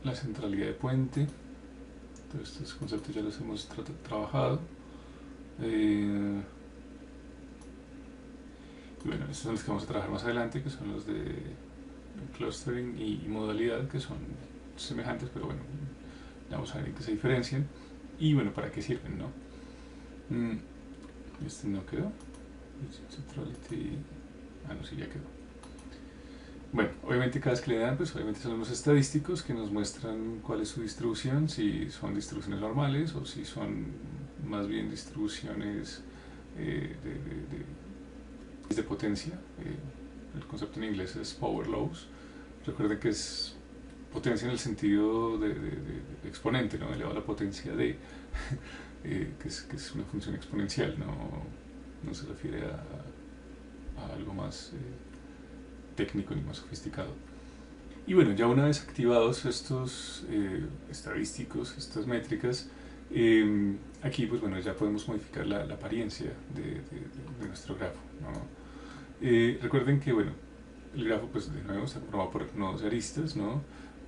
la centralidad de puente. Todos estos conceptos ya los hemos trabajado. Y bueno, estos son los que vamos a trabajar más adelante, que son los de clustering y modalidad, que son semejantes, pero bueno, ya vamos a ver en qué se diferencian y bueno, para qué sirven, ¿no? Este no quedó. Centrality. No, sí, ya quedó. Bueno, obviamente cada vez que le dan, pues obviamente son los estadísticos que nos muestran cuál es su distribución, si son distribuciones normales o si son más bien distribuciones de potencia. El concepto en inglés es power laws. Recuerden que es potencia en el sentido de exponente, ¿no? Elevado a la potencia de, que es una función exponencial, no se refiere a algo más técnico ni más sofisticado. Y bueno, ya una vez activados estos estadísticos, estas métricas, aquí pues bueno, ya podemos modificar la apariencia de nuestro grafo, ¿no? Recuerden que bueno, el grafo pues de nuevo está formado por nodos aristas, ¿no?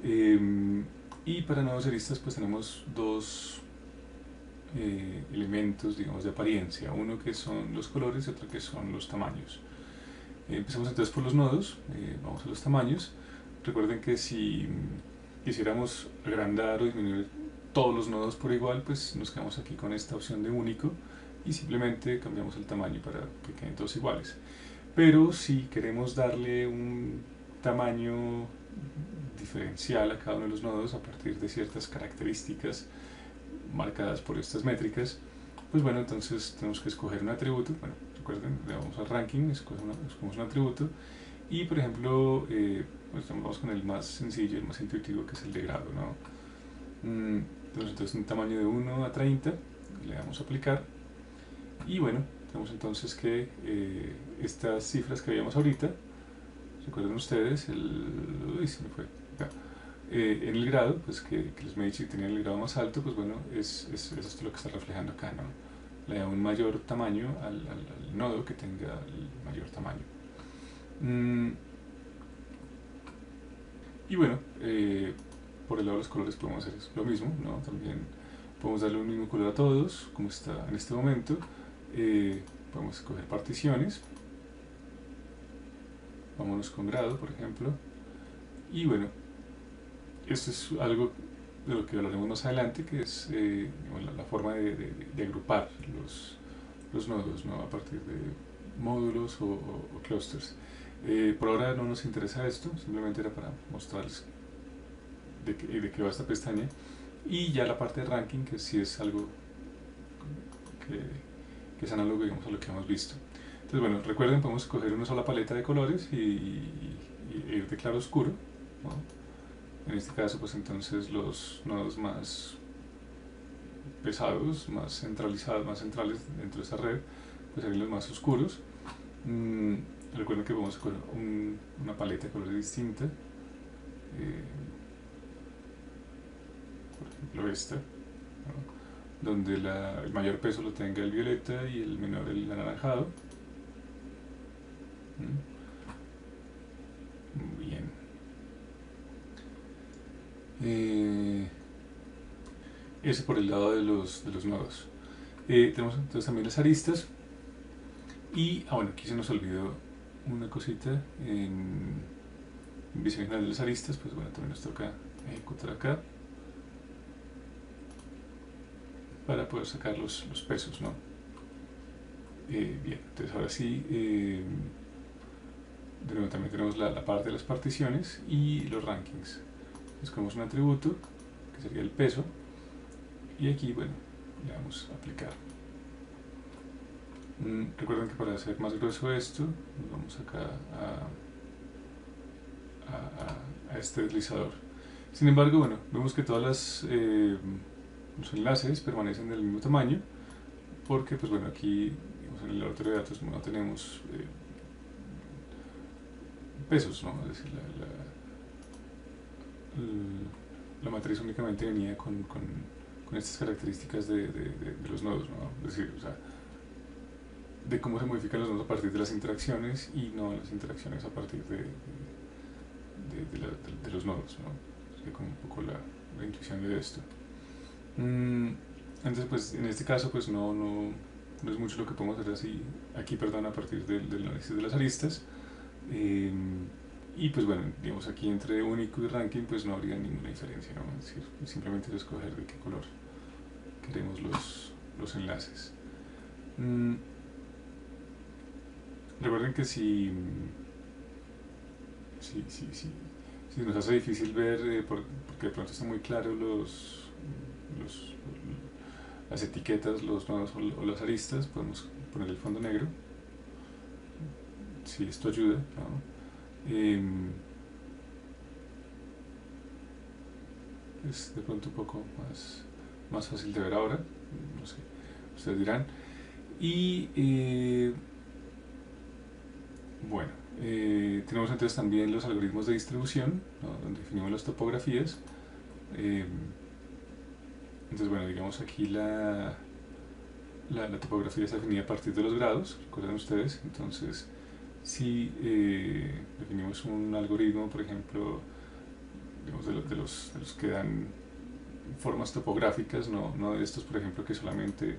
Y para nodos aristas pues tenemos 2 elementos, digamos, de apariencia, uno que son los colores y otro que son los tamaños. Empezamos entonces por los nodos, vamos a los tamaños. Recuerden que si quisiéramos agrandar o disminuir todos los nodos por igual, pues nos quedamos aquí con esta opción de único y simplemente cambiamos el tamaño para que queden todos iguales. Pero si queremos darle un tamaño diferencial a cada uno de los nodos a partir de ciertas características marcadas por estas métricas, pues bueno, entonces tenemos que escoger un atributo. Bueno, recuerden, le vamos al ranking, escogemos un atributo y por ejemplo, pues vamos con el más sencillo, el más intuitivo, que es el de grado, ¿no? Entonces un tamaño de 1 a 30, le damos a aplicar y bueno, tenemos entonces que estas cifras que veíamos ahorita, recuerden ustedes, uy, se me fue, en el grado, pues que los Medici tenían el grado más alto, pues bueno, es esto lo que está reflejando acá, ¿no? Le da un mayor tamaño al nodo que tenga el mayor tamaño. Y bueno, por el lado de los colores podemos hacer lo mismo, ¿no? También podemos darle un mismo color a todos, como está en este momento. Podemos escoger particiones. Vámonos con grado, por ejemplo. Y bueno, esto es algo de lo que hablaremos más adelante, que es la forma de agrupar los nodos, ¿no? A partir de módulos o clusters. Por ahora no nos interesa esto, simplemente era para mostrarles de qué va esta pestaña. Y ya la parte de ranking, que sí es algo que es análogo, digamos, a lo que hemos visto. Entonces bueno, recuerden, podemos escoger una sola paleta de colores y ir de claro a oscuro, ¿no? En este caso, pues entonces los nodos más pesados, más centralizados, más centrales dentro de esa red, pues serían los más oscuros. Recuerden que podemos escoger una paleta de colores distinta, por ejemplo esta, ¿no? Donde el mayor peso lo tenga el violeta y el menor el anaranjado. Muy bien. Ese por el lado de los nodos. Tenemos entonces también las aristas. Y, bueno, aquí se nos olvidó una cosita en visión general de las aristas, pues bueno, también nos toca ejecutar acá para poder sacar los pesos, ¿no? Bien, entonces ahora sí, de nuevo también tenemos la parte de las particiones y los rankings. Escogemos un atributo, que sería el peso, y aquí, bueno, le damos a aplicar. Recuerden que para hacer más grueso esto, nos vamos acá a este deslizador. Sin embargo, bueno, vemos que todas los enlaces permanecen del mismo tamaño, porque pues bueno, aquí digamos, en el laboratorio de datos no tenemos pesos, ¿no? Es decir, la matriz únicamente venía con estas características de los nodos, ¿no? Es decir, o sea, de cómo se modifican los nodos a partir de las interacciones y no las interacciones a partir de los nodos, ¿no? Es como un poco la intuición de esto. Entonces, pues en este caso, pues no es mucho lo que podemos hacer aquí, perdón, a partir del análisis de las aristas. Y pues bueno, digamos aquí entre único y ranking, pues no habría ninguna diferencia, ¿no? Es decir, simplemente es escoger de qué color queremos los enlaces. Recuerden que si nos hace difícil ver, porque de pronto está muy claro las etiquetas, los nodos o las aristas, podemos poner el fondo negro, si esto ayuda, ¿no? Es de pronto un poco más fácil de ver ahora, no sé, ustedes dirán. Y bueno, tenemos entonces también los algoritmos de distribución, ¿no? Donde definimos las topografías. Entonces bueno, digamos aquí la topografía está definida a partir de los grados, recuerdan ustedes. Entonces si definimos un algoritmo, por ejemplo, digamos de los que dan formas topográficas, no de estos, por ejemplo, que solamente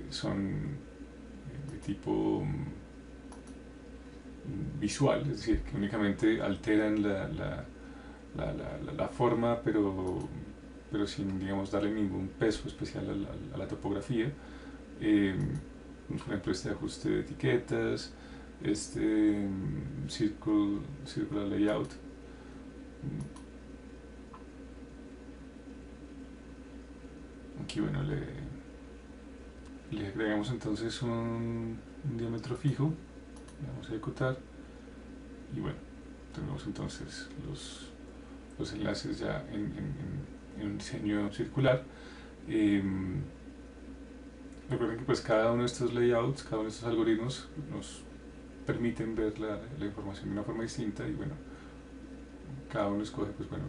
son de tipo visual, es decir, que únicamente alteran la forma, pero sin, digamos, darle ningún peso especial a la topografía. Eh, por ejemplo, este ajuste de etiquetas, este circular layout. Aquí, bueno, le agregamos entonces un diámetro fijo, le vamos a ejecutar y bueno, tenemos entonces los enlaces ya en un diseño circular. Recuerden que pues cada uno de estos layouts, cada uno de estos algoritmos nos permiten ver la información de una forma distinta y bueno, cada uno escoge pues bueno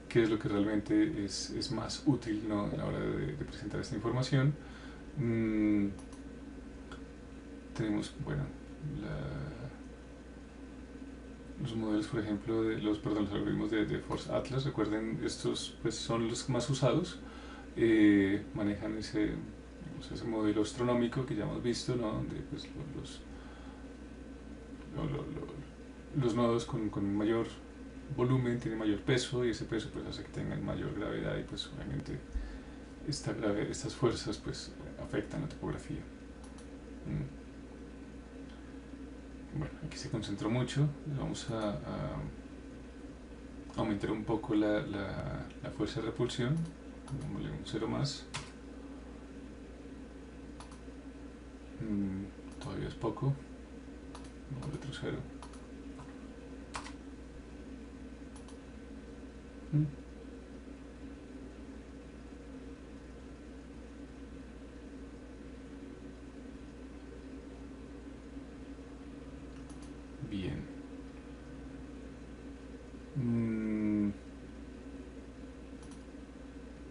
qué es lo que realmente es más útil, ¿no?, a la hora de presentar esta información. Tenemos, bueno, los modelos, por ejemplo, los algoritmos de Force Atlas. Recuerden, estos pues son los más usados. Manejan ese modelo astronómico que ya hemos visto, ¿no?, donde pues, los nodos con mayor volumen tienen mayor peso y ese peso pues hace que tengan mayor gravedad y pues obviamente estas fuerzas pues afectan la topografía. Bueno, aquí se concentró mucho. Vamos a aumentar un poco la fuerza de repulsión. Pongámosle un 0 más. Todavía es poco. Otro 0. Bien.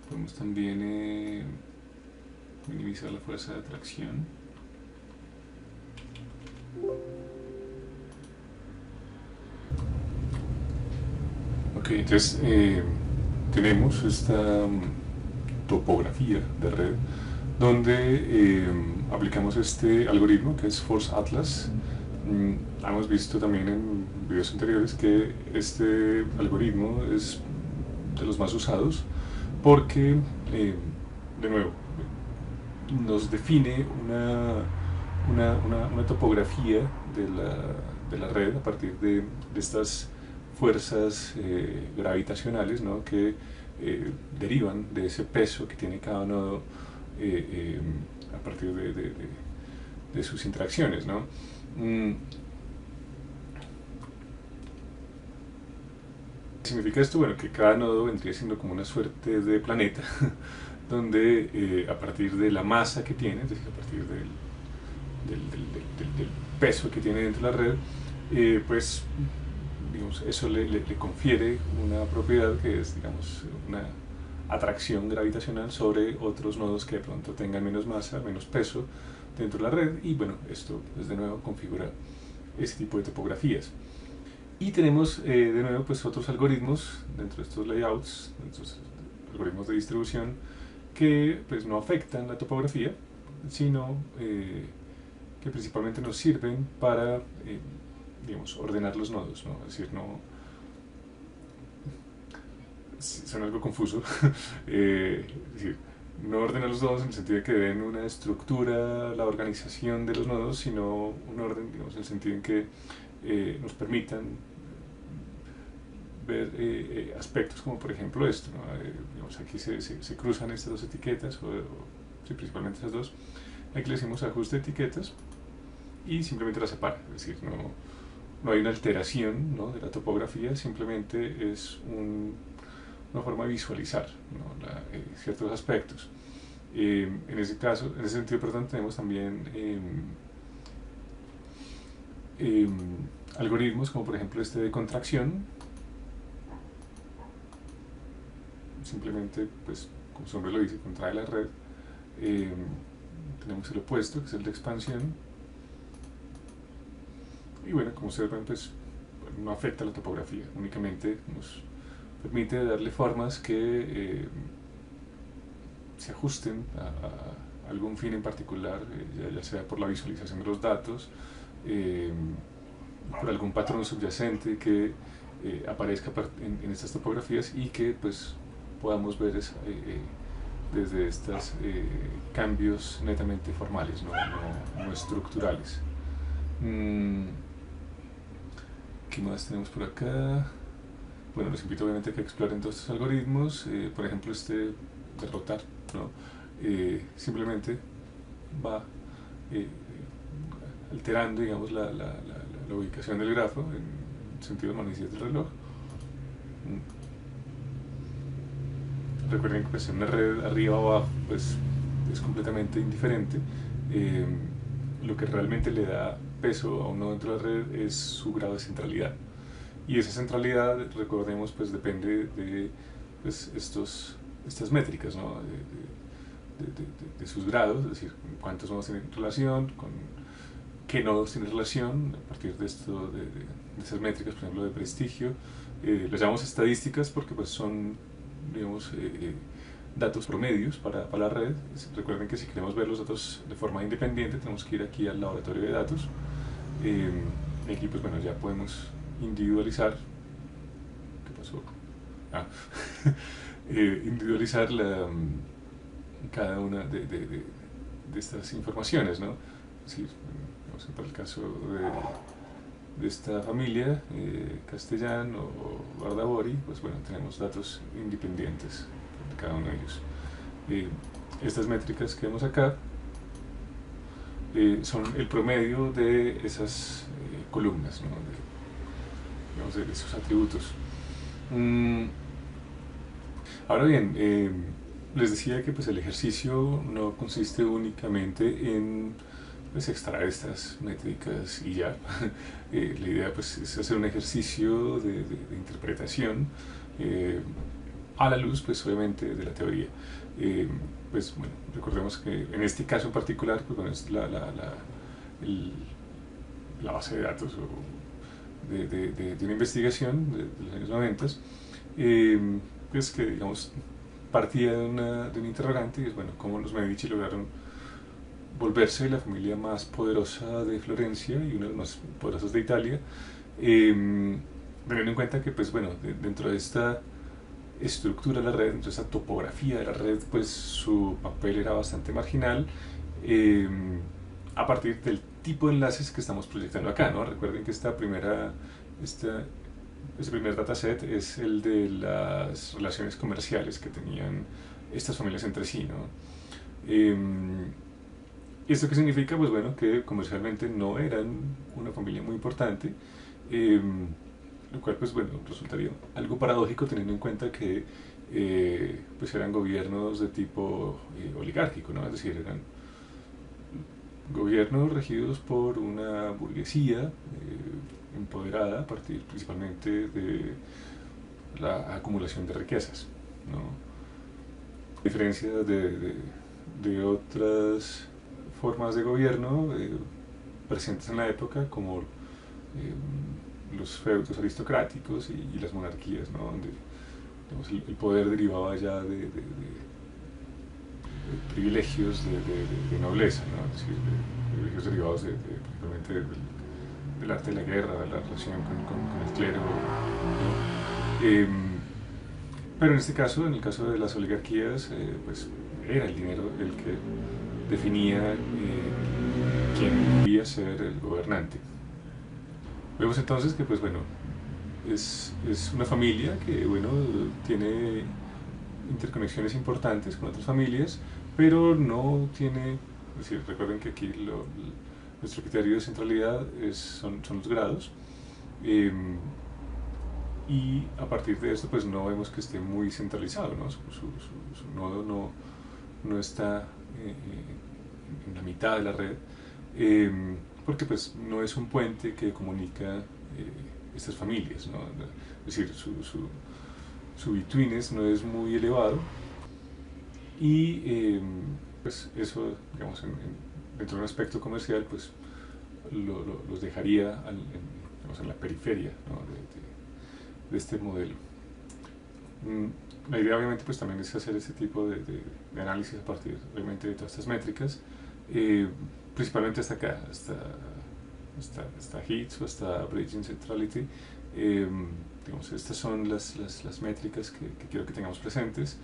Podemos también minimizar la fuerza de atracción. Ok, entonces tenemos esta topografía de red donde aplicamos este algoritmo que es Force Atlas. Hemos visto también en videos anteriores que este algoritmo es de los más usados porque, de nuevo, nos define una topografía de la red a partir de estas fuerzas gravitacionales, ¿no?, que derivan de ese peso que tiene cada nodo a partir de sus interacciones, ¿no? Significa esto, bueno, que cada nodo vendría siendo como una suerte de planeta donde a partir de la masa que tiene, es decir, a partir del peso que tiene dentro de la red, pues digamos, eso le confiere una propiedad que es, digamos, una atracción gravitacional sobre otros nodos que de pronto tengan menos masa, menos peso dentro de la red, y bueno, esto pues de nuevo configura ese tipo de topografías. Y tenemos de nuevo pues otros algoritmos dentro de estos layouts, estos algoritmos de distribución que pues no afectan la topografía, sino que principalmente nos sirven para digamos, ordenar los nodos, ¿no? Es decir, no suena algo confuso, es decir, no ordenar los nodos en el sentido de que den una estructura, la organización de los nodos, sino un orden, digamos, en el sentido en que nos permitan ver aspectos como por ejemplo esto, ¿no? Digamos, aquí se cruzan estas dos etiquetas, sí, principalmente estas dos. Aquí le decimos ajuste de etiquetas y simplemente las separa, es decir, no hay una alteración, ¿no?, de la topografía, simplemente es una forma de visualizar, ¿no?, ciertos aspectos. En ese caso, en ese sentido, perdón, tenemos también algoritmos como por ejemplo este de contracción. Simplemente, pues, como su nombre lo dice, contrae la red. Tenemos el opuesto, que es el de expansión. Y bueno, como ustedes ven, pues no afecta la topografía, únicamente nos permite darle formas que se ajusten a algún fin en particular, ya sea por la visualización de los datos, por algún patrón subyacente que aparezca en estas topografías y que pues podamos ver desde estos cambios netamente formales, no estructurales. ¿Qué más tenemos por acá? Bueno, les invito obviamente a que exploren todos estos algoritmos. Por ejemplo, este de rotar, ¿no? Simplemente va alterando, digamos, la ubicación del grafo en sentido de manecillas del reloj. Recuerden que pues, en una red arriba o abajo pues, es completamente indiferente. Lo que realmente le da peso a uno dentro de la red es su grado de centralidad. Y esa centralidad, recordemos, pues depende de pues, estas métricas, ¿no? de sus grados, es decir, cuántos nodos tienen relación, con qué nodos tienen relación, a partir de esas métricas, por ejemplo, de prestigio. Las llamamos estadísticas porque pues, son, digamos, datos promedios para la red. Recuerden que si queremos ver los datos de forma independiente, tenemos que ir aquí al laboratorio de datos. Aquí, pues bueno, ya podemos individualizar. ¿Qué pasó? Individualizar cada una de estas informaciones, ¿no? Es decir, para el caso de esta familia, Castellán o Bardabori, pues bueno, tenemos datos independientes de cada uno de ellos. Estas métricas que vemos acá son el promedio de esas columnas, ¿no? de esos atributos. Ahora bien, les decía que pues, el ejercicio no consiste únicamente en pues, extraer estas métricas y ya. La idea pues, es hacer un ejercicio de interpretación a la luz, pues obviamente, de la teoría. Pues bueno, recordemos que en este caso en particular, pues bueno, es la base de datos de una investigación de los años 90, pues que digamos partía de un interrogante, y es bueno, cómo los Medici lograron volverse la familia más poderosa de Florencia y una de las más poderosas de Italia, teniendo en cuenta que pues bueno, dentro de esta estructura de la red, dentro de esta topografía de la red, pues su papel era bastante marginal, a partir del tipo de enlaces que estamos proyectando acá, ¿no? Recuerden que ese primer dataset es el de las relaciones comerciales que tenían estas familias entre sí, ¿no? ¿Esto qué significa? Pues bueno, que comercialmente no eran una familia muy importante, lo cual pues bueno, resultaría algo paradójico teniendo en cuenta que pues eran gobiernos de tipo oligárquico, ¿no? Es decir, eran gobiernos regidos por una burguesía empoderada a partir principalmente de la acumulación de riquezas, ¿no? A diferencia de otras formas de gobierno presentes en la época, como los feudos aristocráticos y las monarquías, ¿no? Donde digamos, el poder derivaba ya de privilegios de nobleza, ¿no? Es decir, privilegios derivados principalmente del arte de la guerra, de la relación con el clero, ¿no? Pero en este caso, en el caso de las oligarquías, pues era el dinero el que definía quién debía ser el gobernante. Vemos entonces que, pues bueno, es una familia que, bueno, tiene interconexiones importantes con otras familias, pero no tiene, es decir, recuerden que aquí nuestro criterio de centralidad son los grados, y a partir de esto pues no vemos que esté muy centralizado, ¿no? Su nodo no está en la mitad de la red, porque pues no es un puente que comunica estas familias, ¿no? Es decir, su betweenness no es muy elevado, y pues eso, digamos, dentro de un aspecto comercial, pues los dejaría digamos, en la periferia, ¿no? de este modelo. La idea obviamente pues también es hacer este tipo de análisis a partir obviamente de todas estas métricas, principalmente hasta acá, hasta hits o hasta Bridging Centrality, digamos, estas son las métricas que quiero que tengamos presentes.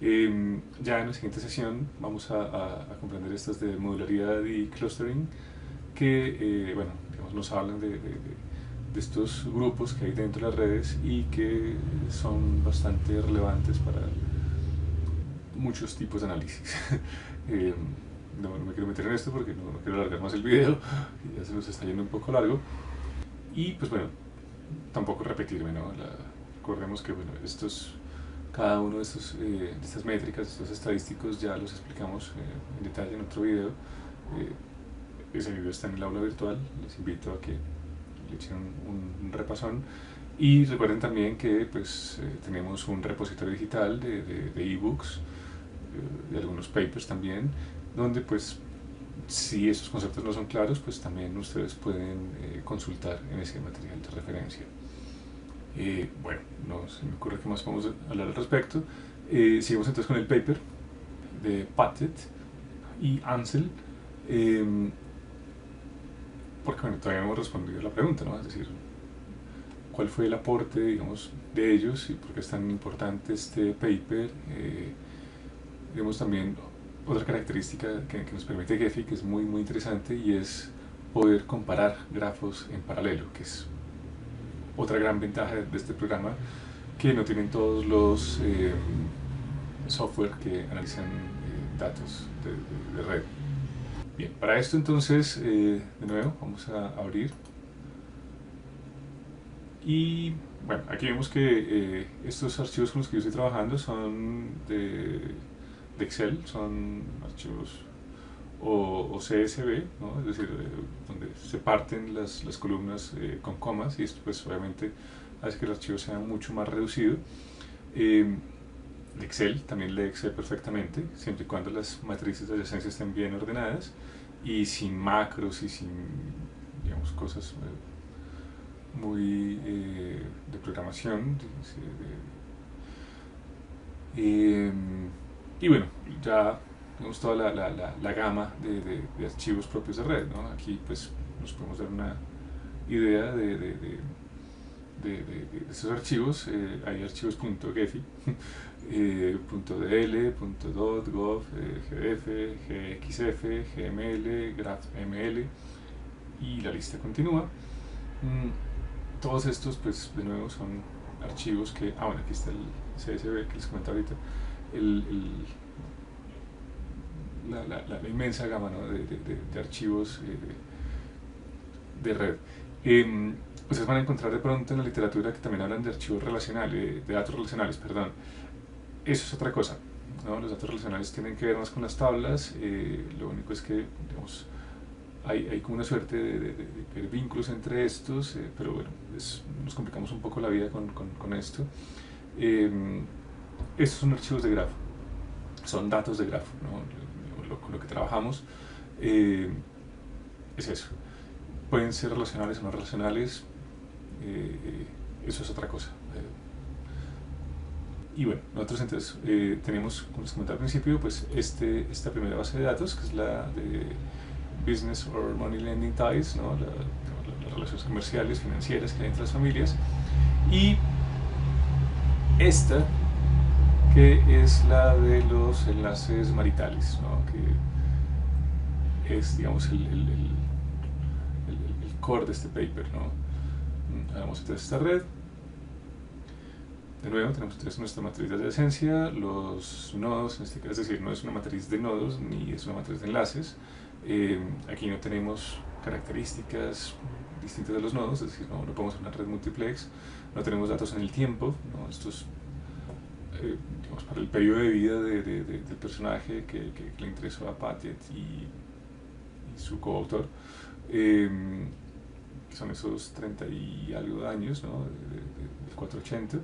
Ya en la siguiente sesión vamos a comprender estas de modularidad y clustering que, bueno, digamos, nos hablan de estos grupos que hay dentro de las redes y que son bastante relevantes para muchos tipos de análisis. No me quiero meter en esto porque no quiero alargar más el video, ya se nos está yendo un poco largo. Y pues bueno, tampoco repetirme, ¿no? Recordemos que bueno, cada uno de estas métricas, estos estadísticos ya los explicamos en detalle en otro video. Ese video está en el aula virtual, les invito a que le echen un repasón. Y recuerden también que pues, tenemos un repositorio digital de ebooks, de algunos papers también, donde pues si esos conceptos no son claros, pues también ustedes pueden consultar en ese material de referencia. Bueno, no se me ocurre qué más podemos hablar al respecto. Seguimos entonces con el paper de Patet y Ansel, porque bueno, todavía no hemos respondido a la pregunta, ¿no? Es decir, ¿cuál fue el aporte, digamos, de ellos y por qué es tan importante este paper? Vemos también otra característica que nos permite Gephi, que es muy interesante, y es poder comparar grafos en paralelo, que es otra gran ventaja de este programa que no tienen todos los software que analizan datos de red. Bien, para esto entonces, de nuevo, vamos a abrir. Y bueno, aquí vemos que estos archivos con los que yo estoy trabajando son de Excel, son archivos o CSV, ¿no? Es decir, donde se parten las columnas con comas, y esto pues obviamente hace que el archivo sea mucho más reducido. De Excel también lee Excel perfectamente, siempre y cuando las matrices de adyacencia estén bien ordenadas y sin macros y sin, digamos, cosas muy de programación. Y bueno, ya tenemos toda la gama de archivos propios de red, ¿no? Aquí pues nos podemos dar una idea de estos archivos. Hay archivos .gefi, .dl, .dot, .gov, gdf, gxf, gml, graphml, y la lista continúa. Todos estos pues de nuevo son archivos que, bueno, aquí está el CSV que les comenté ahorita, la inmensa gama, ¿no? de archivos de red. Ustedes van a encontrar de pronto en la literatura que también hablan de archivos relacionales, de datos relacionales, perdón. Eso es otra cosa, ¿no? Los datos relacionales tienen que ver más con las tablas. Lo único es que, digamos, hay como una suerte de ver vínculos entre estos, pero bueno, nos complicamos un poco la vida con esto. Estos son archivos de grafo, son datos de grafo, ¿no? Con lo que trabajamos es eso. Pueden ser relacionales o no relacionales, eso es otra cosa. Y bueno, nosotros entonces tenemos, como les comenté al principio, pues esta primera base de datos, que es la de Business or Money Lending Ties, ¿no? Las relaciones comerciales, financieras que hay entre las familias. Y esta, que es la de los enlaces maritales, ¿no? Que es, digamos, el core de este paper, ¿no? Hagamos entonces esta red. De nuevo tenemos entonces nuestra matriz de adyacencia, los nodos, en este caso, es decir, no es una matriz de nodos ni es una matriz de enlaces. Aquí no tenemos características distintas de los nodos, es decir, no podemos hacer una red multiplex, no tenemos datos en el tiempo, ¿no? Esto es digamos, para el periodo de vida del personaje que le interesó a Patet y su coautor, que son esos 30 y algo de años, ¿no? del 480,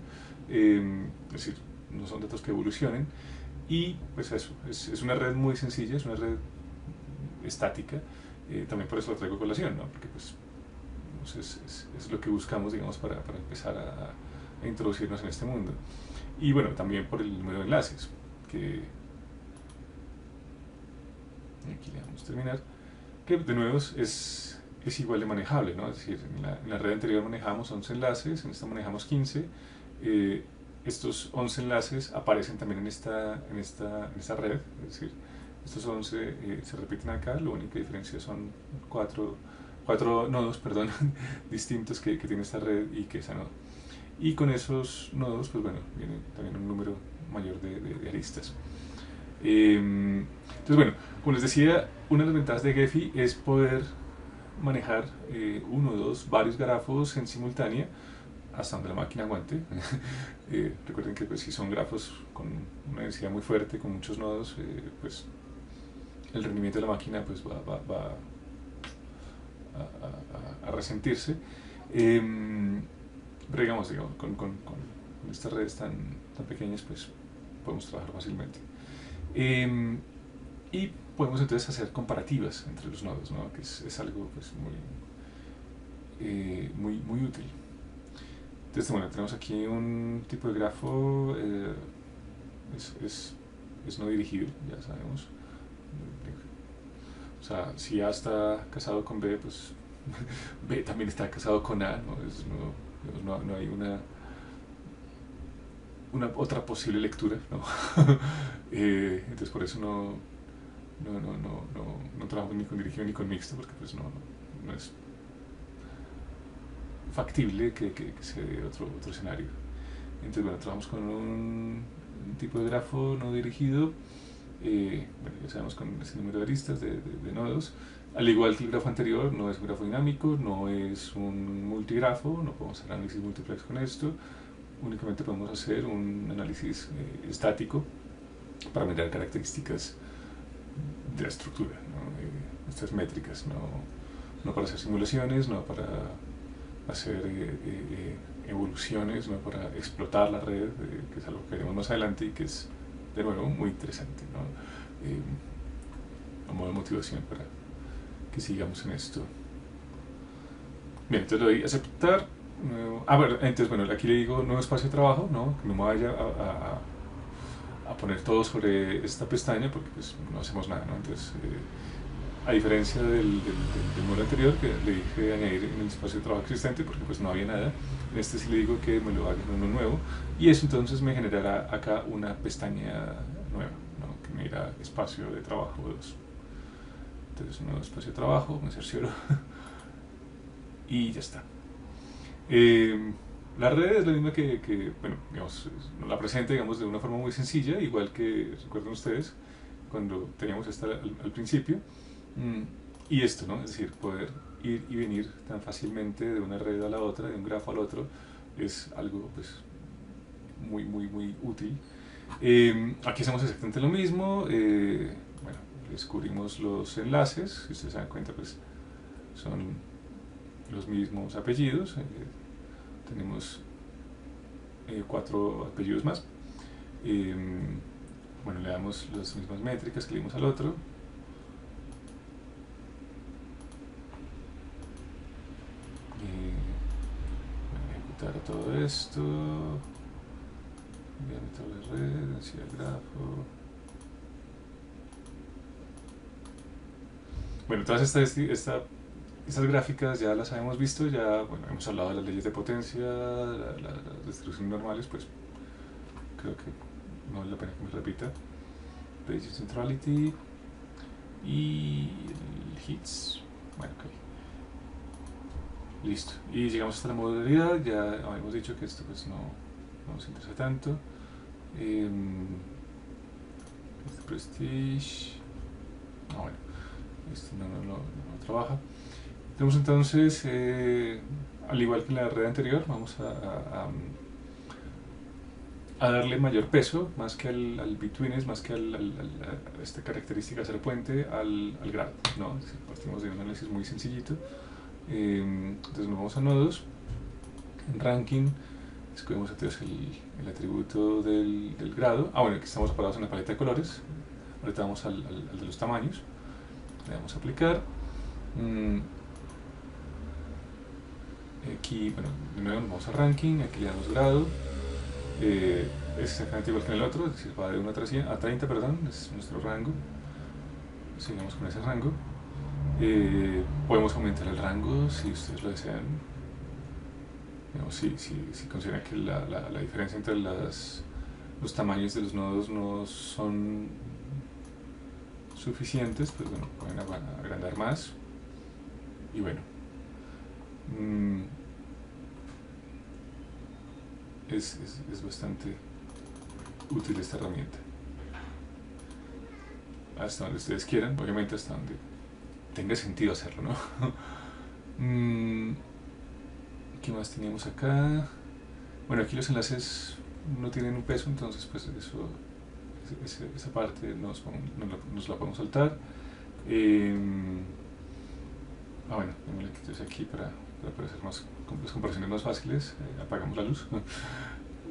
es decir, no son datos que evolucionen, y pues eso, es una red muy sencilla, es una red estática, también por eso la traigo a colación, ¿no? Porque pues es lo que buscamos, digamos, para empezar a introducirnos en este mundo. Y bueno, también por el número de enlaces, que aquí le vamos a terminar, que de nuevo es es igual de manejable, ¿no? Es decir, en la red anterior manejamos 11 enlaces, en esta manejamos 15. Estos 11 enlaces aparecen también en esta red, es decir, estos 11 se repiten acá, la única diferencia son cuatro nodos, perdón, distintos que tiene esta red y que esa nodo. Y con esos nodos, pues bueno, viene también un número mayor de aristas. Entonces, bueno, como les decía, una de las ventajas de Gephi es poder manejar uno, dos, varios grafos en simultánea hasta donde la máquina aguante. Recuerden que pues, si son grafos con una densidad muy fuerte, con muchos nodos, pues el rendimiento de la máquina pues, va a resentirse. Pero digamos con estas redes tan pequeñas, pues podemos trabajar fácilmente. Y podemos entonces hacer comparativas entre los nodos, ¿no? Que es algo pues, muy útil. Entonces, bueno, tenemos aquí un tipo de grafo, es no dirigido, ya sabemos. O sea, si A está casado con B, pues B también está casado con A, no hay una otra posible lectura, ¿no? Entonces por eso no trabajo ni con dirigido ni con mixto, porque pues no es factible que se dé otro escenario. Entonces bueno, trabajamos con un tipo de grafo no dirigido, bueno, ya sabemos con ese número de aristas de nodos. Al igual que el grafo anterior, no es un grafo dinámico, no es un multigrafo, no podemos hacer análisis multiplex con esto, únicamente podemos hacer un análisis estático para mirar características de la estructura, ¿no? Estas métricas, no para hacer simulaciones, no para hacer evoluciones, no para explotar la red, que es algo que haremos más adelante y que es, de nuevo, muy interesante, ¿no? A modo de motivación para que sigamos en esto. Bien, entonces le doy a aceptar. Bueno, entonces bueno, aquí le digo nuevo espacio de trabajo, ¿no? Que no me vaya a poner todo sobre esta pestaña porque pues no hacemos nada, ¿no? Entonces, a diferencia del módulo anterior que le dije añadir en el espacio de trabajo existente porque pues no había nada, en este sí le digo que me lo haga en uno nuevo y eso entonces me generará acá una pestaña nueva, ¿no? Que me dirá espacio de trabajo 2. Entonces, nuevo espacio de trabajo, me cercioro y ya está. La red es la misma bueno, digamos, nos la presenta, digamos, de una forma muy sencilla, igual que, recuerden ustedes, cuando teníamos esta al principio. Y esto, ¿no? Es decir, poder ir y venir tan fácilmente de una red a la otra, de un grafo al otro, es algo, pues, muy útil. Aquí hacemos exactamente lo mismo. Bueno, descubrimos los enlaces, si ustedes se dan cuenta, pues, son los mismos apellidos. Tenemos 4 apellidos más. Bueno, le damos las mismas métricas que le dimos al otro. Voy a ejecutar todo esto. Diámetro de red, densidad del grafo. Bueno, todas estas gráficas ya las habíamos visto, ya bueno, hemos hablado de las leyes de potencia, las distribuciones normales, pues creo que no vale la pena que me repita. Radius centrality y el hits. Bueno, ok. Listo. Y llegamos hasta la modularidad, ya habíamos dicho que esto pues no nos interesa tanto. Este prestige. No, bueno, esto no trabaja. Tenemos entonces, al igual que en la red anterior, vamos a darle mayor peso, más que al betweenes, más que a esta característica hacer puente, al grado, ¿no? Partimos de un análisis muy sencillito. Entonces nos vamos a nodos, en ranking, escogemos entonces el atributo del grado. Bueno, aquí estamos separados en la paleta de colores. Ahorita vamos al de los tamaños. Le damos a aplicar. Aquí, bueno, de nuevo nos vamos a ranking, aquí le damos grado. Es exactamente igual que en el otro, es decir, va de 1 a 30, perdón, es nuestro rango. Seguimos con ese rango. Podemos aumentar el rango si ustedes lo desean. Digamos, si consideran que la diferencia entre los tamaños de los nodos no son suficientes, pues bueno, pueden agrandar más. Y bueno, es bastante útil esta herramienta. Hasta donde ustedes quieran, obviamente hasta donde tenga sentido hacerlo, ¿no? ¿Qué más teníamos acá? Bueno, aquí los enlaces no tienen un peso, entonces pues esa parte nos la podemos saltar. Bueno, la quito aquí para poder hacer las comparaciones más fáciles. Apagamos la luz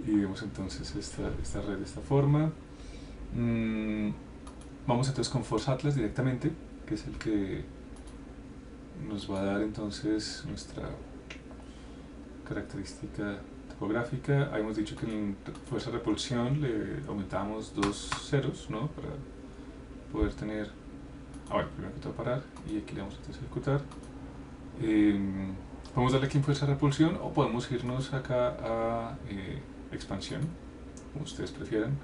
y vemos entonces esta red de esta forma. Vamos entonces con Force Atlas directamente, que es el que nos va a dar entonces nuestra característica topográfica. Habíamos dicho que en fuerza de repulsión le aumentamos 2 ceros, ¿no? Para poder tener... bueno, primero que todo parar y aquí le vamos a ejecutar. Podemos darle aquí en fuerza de repulsión o podemos irnos acá a expansión, como ustedes prefieran.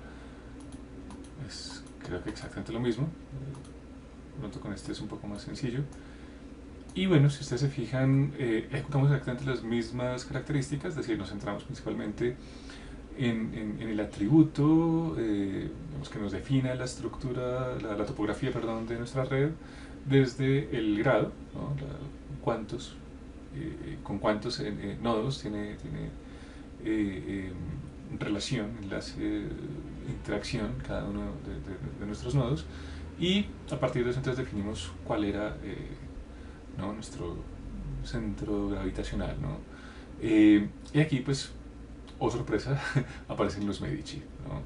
Creo que exactamente lo mismo. Pronto con este es un poco más sencillo. Y bueno, si ustedes se fijan, ejecutamos exactamente las mismas características, es decir, nos centramos principalmente en el atributo que nos defina la estructura, la topografía, perdón, de nuestra red, desde el grado, ¿no? Con cuántos nodos tiene relación, enlace, interacción cada uno de nuestros nodos, y a partir de eso entonces definimos cuál era nuestro centro gravitacional, ¿no? Y aquí pues, oh sorpresa, aparecen los Medici, ¿no?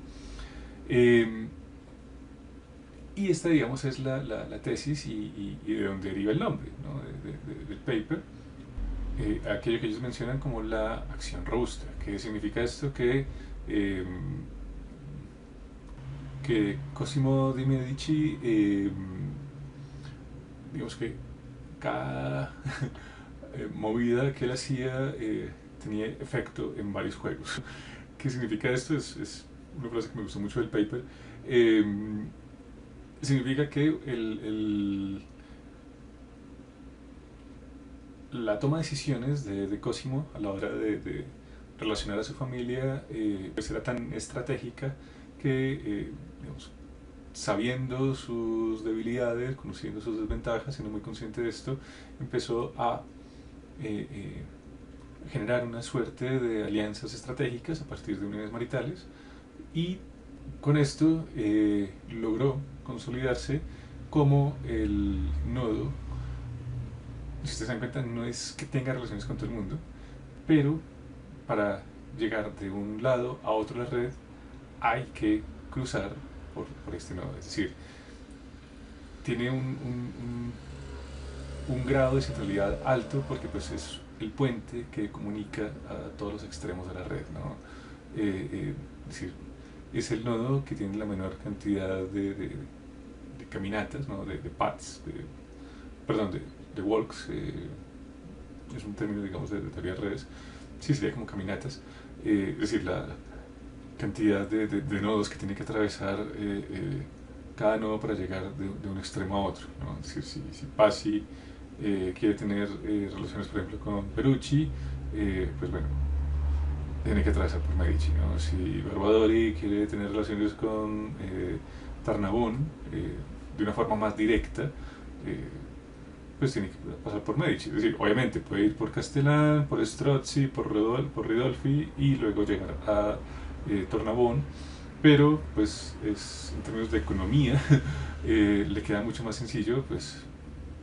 Y esta, digamos, es la tesis y de donde deriva el nombre, ¿no? del paper. Aquello que ellos mencionan como la acción robusta. ¿Qué significa esto? Que Cosimo di Medici, digamos que cada movida que él hacía tenía efecto en varios juegos. ¿Qué significa esto? Es una frase que me gustó mucho del paper. Significa que la toma de decisiones de Cosimo a la hora de relacionar a su familia pues era tan estratégica que, digamos, sabiendo sus debilidades, conociendo sus desventajas, siendo muy consciente de esto, empezó a generar una suerte de alianzas estratégicas a partir de uniones maritales, y con esto logró consolidarse como el nodo. Si ustedes se dan cuenta, no es que tenga relaciones con todo el mundo, pero para llegar de un lado a otro de la red hay que cruzar por este nodo. Es decir, tiene un grado de centralidad alto porque pues es el puente que comunica a todos los extremos de la red, ¿no? Es decir, es el nodo que tiene la menor cantidad de caminatas, ¿no? de paths, de walks, es un término, digamos, de teoría de redes. Sí, sería como caminatas, es decir, la cantidad de nodos que tiene que atravesar cada nodo para llegar de un extremo a otro, ¿no? Es decir, si Pasi quiere tener relaciones, por ejemplo, con Perucci, pues bueno, tiene que atravesar por Medici, ¿no? Si Barbadori quiere tener relaciones con Tarnabón de una forma más directa, pues tiene que pasar por Medici. Es decir, obviamente puede ir por Castellán, por Strozzi, por Ridolfi y luego llegar a Tornabón, pero pues en términos de economía le queda mucho más sencillo pues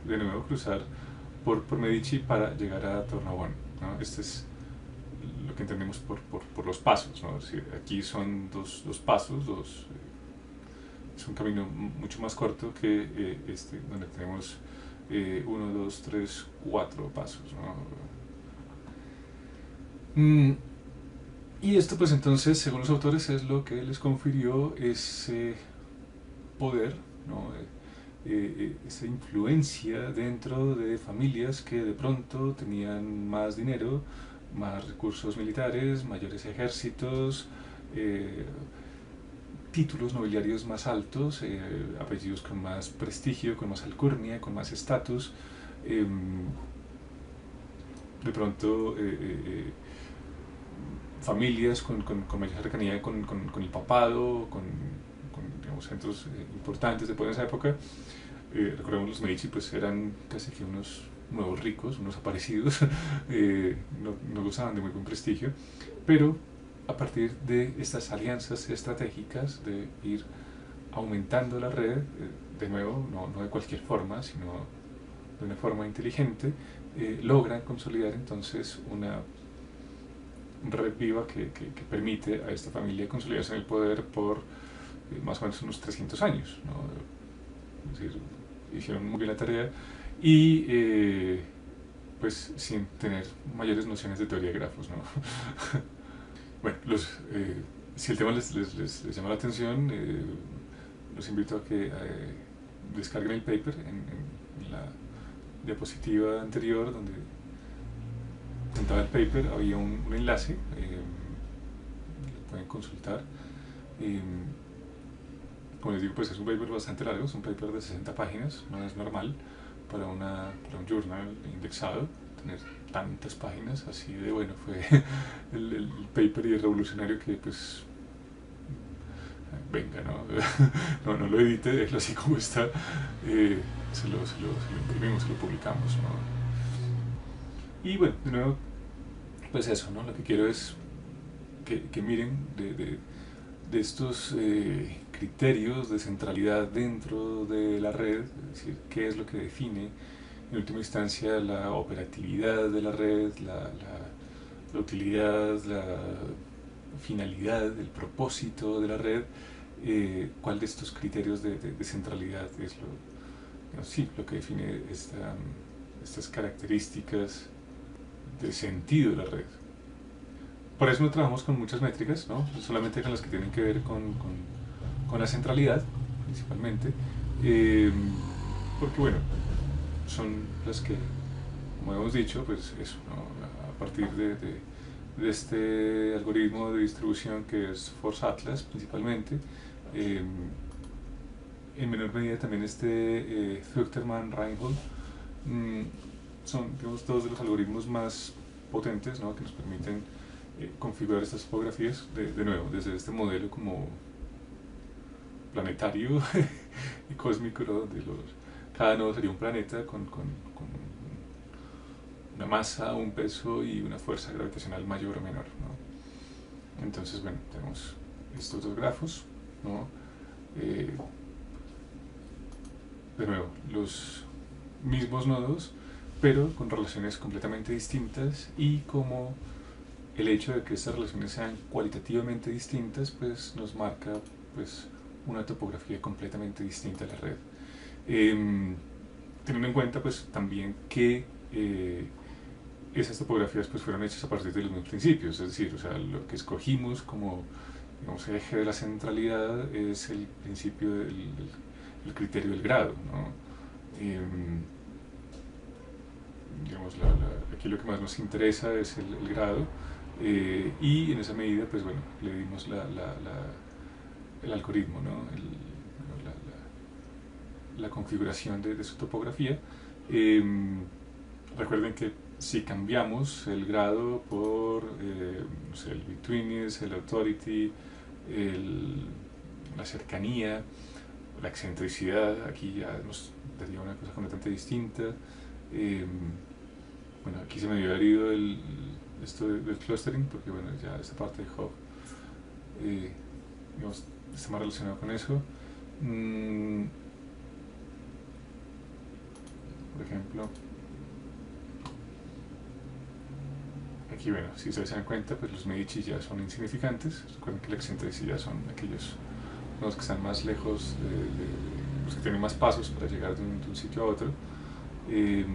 de nuevo cruzar por Medici para llegar a Tornabón, ¿no? Este es lo que entendemos por los pasos, ¿no? Es decir, aquí son dos pasos, es un camino mucho más corto que este, donde tenemos 1, 2, 3, 4 pasos, ¿no? Y esto pues entonces, según los autores, es lo que les confirió ese poder, ¿no? esa influencia dentro de familias que de pronto tenían más dinero, más recursos militares, mayores ejércitos, títulos nobiliarios más altos, apellidos con más prestigio, con más alcurnia, con más estatus. De pronto familias con mayor cercanía con el papado, con digamos, centros importantes de poder en esa época. Recordemos los Medici pues eran casi que unos nuevos ricos, unos aparecidos, no gozaban de muy buen prestigio, pero a partir de estas alianzas estratégicas de ir aumentando la red, de nuevo, no de cualquier forma, sino de una forma inteligente, logran consolidar entonces una red viva que permite a esta familia consolidarse en el poder por más o menos unos 300 años, ¿no? Es decir, hicieron muy bien la tarea y pues sin tener mayores nociones de teoría de grafos, ¿no? Bueno, si el tema les llama la atención, los invito a que descarguen el paper en la diapositiva anterior donde presentaba el paper, había un enlace, lo pueden consultar. Como les digo, pues es un paper bastante largo, es un paper de 60 páginas, no es normal para un journal indexado tener tantas páginas, así de bueno fue el paper y revolucionario que pues venga, no lo edite, déjelo así como está, se lo imprimimos, se lo publicamos, ¿no? Y bueno, de nuevo, pues eso, ¿no? Lo que quiero es que miren de estos criterios de centralidad dentro de la red, es decir, qué es lo que define en última instancia la operatividad de la red, la utilidad, la finalidad, el propósito de la red, cuál de estos criterios de centralidad es lo que define estas características de sentido de la red. Por eso no trabajamos con muchas métricas, ¿no? Solamente con las que tienen que ver con la centralidad, principalmente, porque bueno, son las que, como hemos dicho, pues eso, ¿no? A partir de este algoritmo de distribución que es Force Atlas principalmente, en menor medida también Thuchterman-Reinhold, son, digamos, dos de los algoritmos más potentes, ¿no? Que nos permiten configurar estas topografías de nuevo desde este modelo como planetario y cósmico, ¿no? Donde cada nodo sería un planeta con una masa, un peso y una fuerza gravitacional mayor o menor, ¿no? Entonces, bueno, tenemos estos dos grafos, ¿no? De nuevo, los mismos nodos, pero con relaciones completamente distintas, y como el hecho de que estas relaciones sean cualitativamente distintas, pues nos marca pues una topografía completamente distinta a la red. Teniendo en cuenta pues también que esas topografías pues fueron hechas a partir de los mismos principios, es decir, o sea, lo que escogimos como, digamos, eje de la centralidad es el principio el criterio del grado, ¿no? Digamos, aquí lo que más nos interesa es el grado, y en esa medida pues bueno, le dimos el algoritmo, ¿no? La configuración de su topografía. Recuerden que si cambiamos el grado por no sé, el betweenness, el authority, la cercanía, la excentricidad, aquí ya nos daría una cosa completamente distinta. Bueno, aquí se me había herido esto del clustering, porque bueno, ya esta parte de Hub digamos, está más relacionado con eso. Por ejemplo, aquí bueno, si ustedes se dan cuenta, pues los Medici ya son insignificantes. Recuerden que la excentricidad son aquellos los que están más lejos, los que tienen más pasos para llegar de un sitio a otro. Y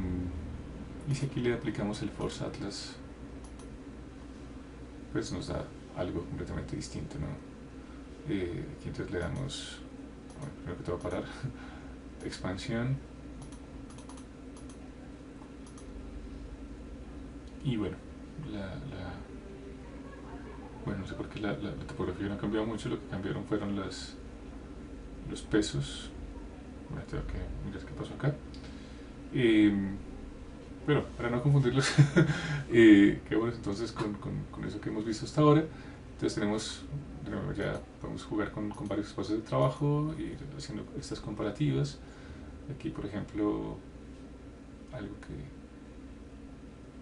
si aquí le aplicamos el Force Atlas, pues nos da algo completamente distinto, ¿no? Aquí entonces le damos, bueno, primero que todo parar, expansión. Y bueno, bueno, no sé por qué la topografía no ha cambiado mucho, lo que cambiaron fueron los pesos. Bueno, tengo que mirar qué pasó acá. Pero para no confundirlos, quedémonos entonces con eso que hemos visto hasta ahora. Entonces tenemos, ya podemos jugar con varios espacios de trabajo, ir haciendo estas comparativas. Aquí, por ejemplo, algo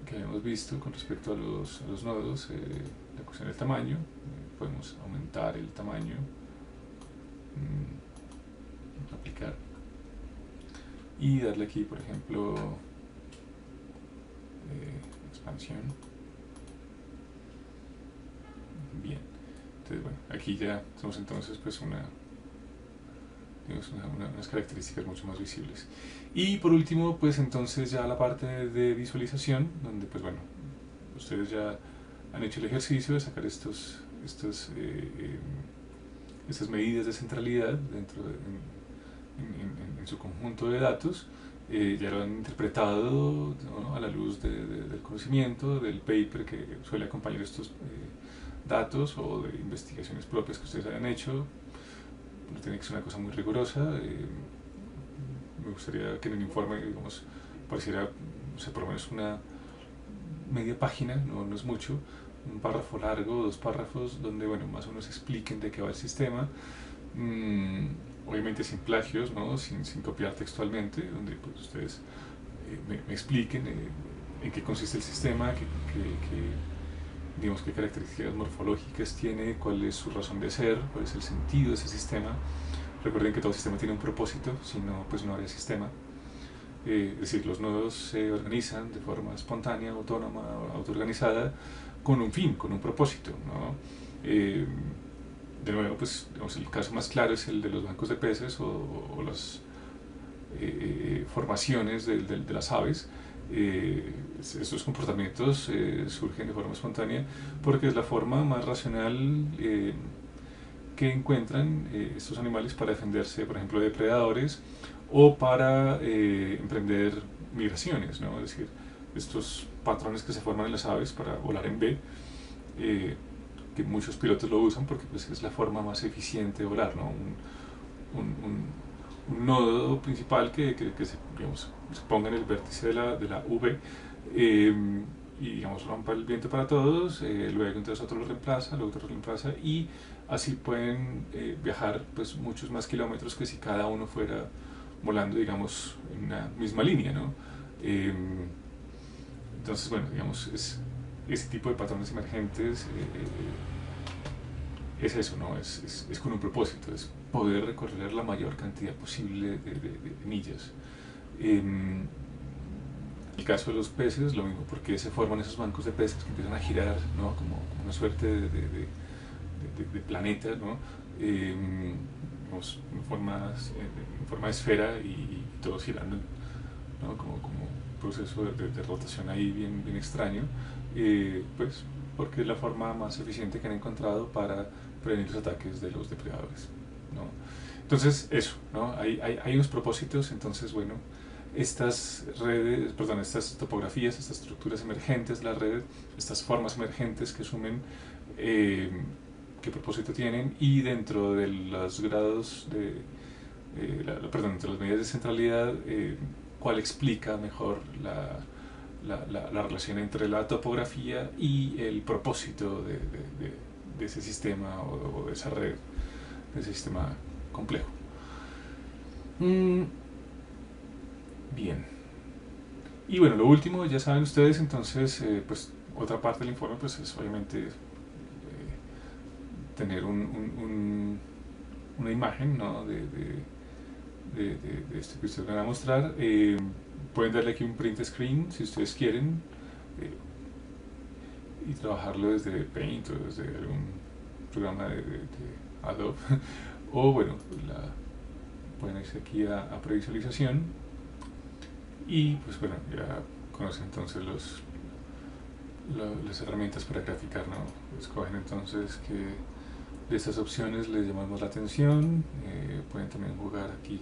que habíamos visto con respecto a los nodos, la cuestión del tamaño. Podemos aumentar el tamaño, aplicar, y darle aquí, por ejemplo, expansión. Bien, entonces bueno, aquí ya tenemos entonces pues unas características mucho más visibles. Y por último, pues entonces ya la parte de visualización, donde pues bueno, ustedes ya han hecho el ejercicio de sacar estas medidas de centralidad dentro en su conjunto de datos. Ya lo han interpretado, ¿no?, a la luz del conocimiento, del paper que suele acompañar estos datos, o de investigaciones propias que ustedes hayan hecho. No tiene que ser una cosa muy rigurosa. Me gustaría que en el informe, digamos, pareciera, o sea, por lo menos una media página, no es mucho, un párrafo largo, 2 párrafos, donde bueno, más o menos expliquen de qué va el sistema. Obviamente sin plagios, ¿no?, sin copiar textualmente, donde pues ustedes me expliquen en qué consiste el sistema, digamos, qué características morfológicas tiene, cuál es su razón de ser, cuál es el sentido de ese sistema. Recuerden que todo sistema tiene un propósito, si no, pues no habría sistema. Es decir, los nodos se organizan de forma espontánea, autónoma, autoorganizada, con un fin, con un propósito, ¿no? De nuevo, pues digamos, el caso más claro es el de los bancos de peces o las formaciones de las aves. Estos comportamientos surgen de forma espontánea porque es la forma más racional que encuentran estos animales para defenderse, por ejemplo, de depredadores, o para emprender migraciones, ¿no? Es decir, estos patrones que se forman en las aves para volar en B, que muchos pilotos lo usan porque pues, es la forma más eficiente de volar, ¿no? Un nodo principal que se, digamos, se ponga en el vértice de la V, y digamos rompa el viento para todos, luego entonces otro lo reemplaza, luego otro lo reemplaza, y así pueden viajar pues muchos más kilómetros que si cada uno fuera volando, digamos, en una misma línea, ¿no? Entonces, bueno, digamos, ese tipo de patrones emergentes es eso, ¿no? Es con un propósito, es poder recorrer la mayor cantidad posible de millas. El caso de los peces, lo mismo, porque se forman esos bancos de peces que empiezan a girar, ¿no?, como una suerte de planeta, ¿no? En forma de esfera, y todos girando, ¿no?, como un proceso de rotación ahí bien extraño, pues porque es la forma más eficiente que han encontrado para prevenir los ataques de los depredadores, ¿no? Entonces eso, ¿no? Hay unos propósitos. Entonces bueno, estas redes, perdón, estas topografías, estas estructuras emergentes de la red, estas formas emergentes que asumen qué propósito tienen, y dentro de los grados perdón, entre las medidas de centralidad, cuál explica mejor la relación entre la topografía y el propósito de ese sistema, o de esa red, de ese sistema complejo. Bien. Y bueno, lo último, ya saben ustedes, entonces, pues otra parte del informe pues es obviamente tener una imagen, ¿no?, de esto que ustedes van a mostrar. Pueden darle aquí un print screen si ustedes quieren, y trabajarlo desde Paint o desde algún programa de Adobe. O bueno, pueden irse aquí a previsualización, y pues bueno, ya conocen entonces las herramientas para graficar, ¿no? Escogen entonces que de estas opciones les llamamos la atención. Pueden también jugar aquí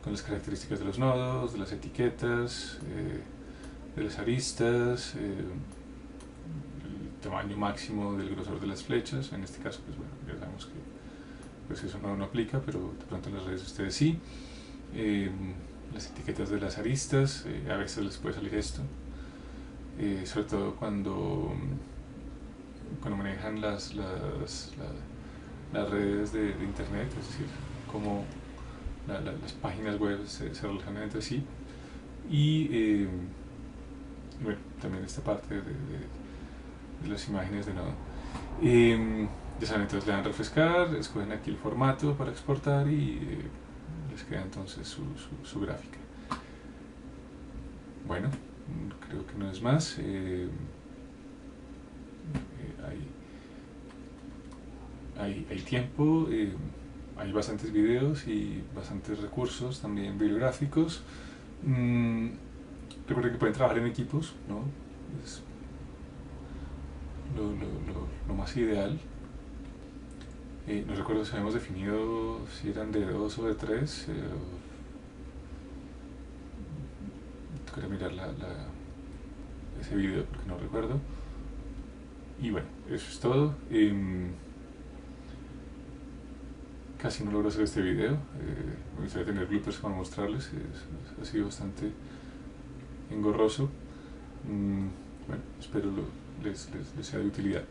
con las características de los nodos, de las etiquetas, de las aristas, el tamaño máximo del grosor de las flechas. En este caso, pues bueno, ya sabemos que pues eso no aplica, pero de pronto en las redes ustedes sí. Las etiquetas de las aristas, a veces les puede salir esto, sobre todo cuando manejan las redes de internet, es decir, cómo las páginas web se relacionan entre sí. Y bueno, también esta parte de las imágenes de nodo. Ya saben, entonces le dan refrescar, escogen aquí el formato para exportar y les queda entonces su gráfica. Bueno, creo que no es más. Hay tiempo, hay bastantes videos y bastantes recursos también bibliográficos. Recuerden que pueden trabajar en equipos, ¿no? Es lo más ideal. No recuerdo si habíamos definido si eran de 2 o de 3. Quería mirar ese video porque no recuerdo. Y bueno, eso es todo. Casi no logro hacer este video. Me gustaría tener bloopers para mostrarles. Ha sido bastante engorroso. Bueno, espero les sea de utilidad.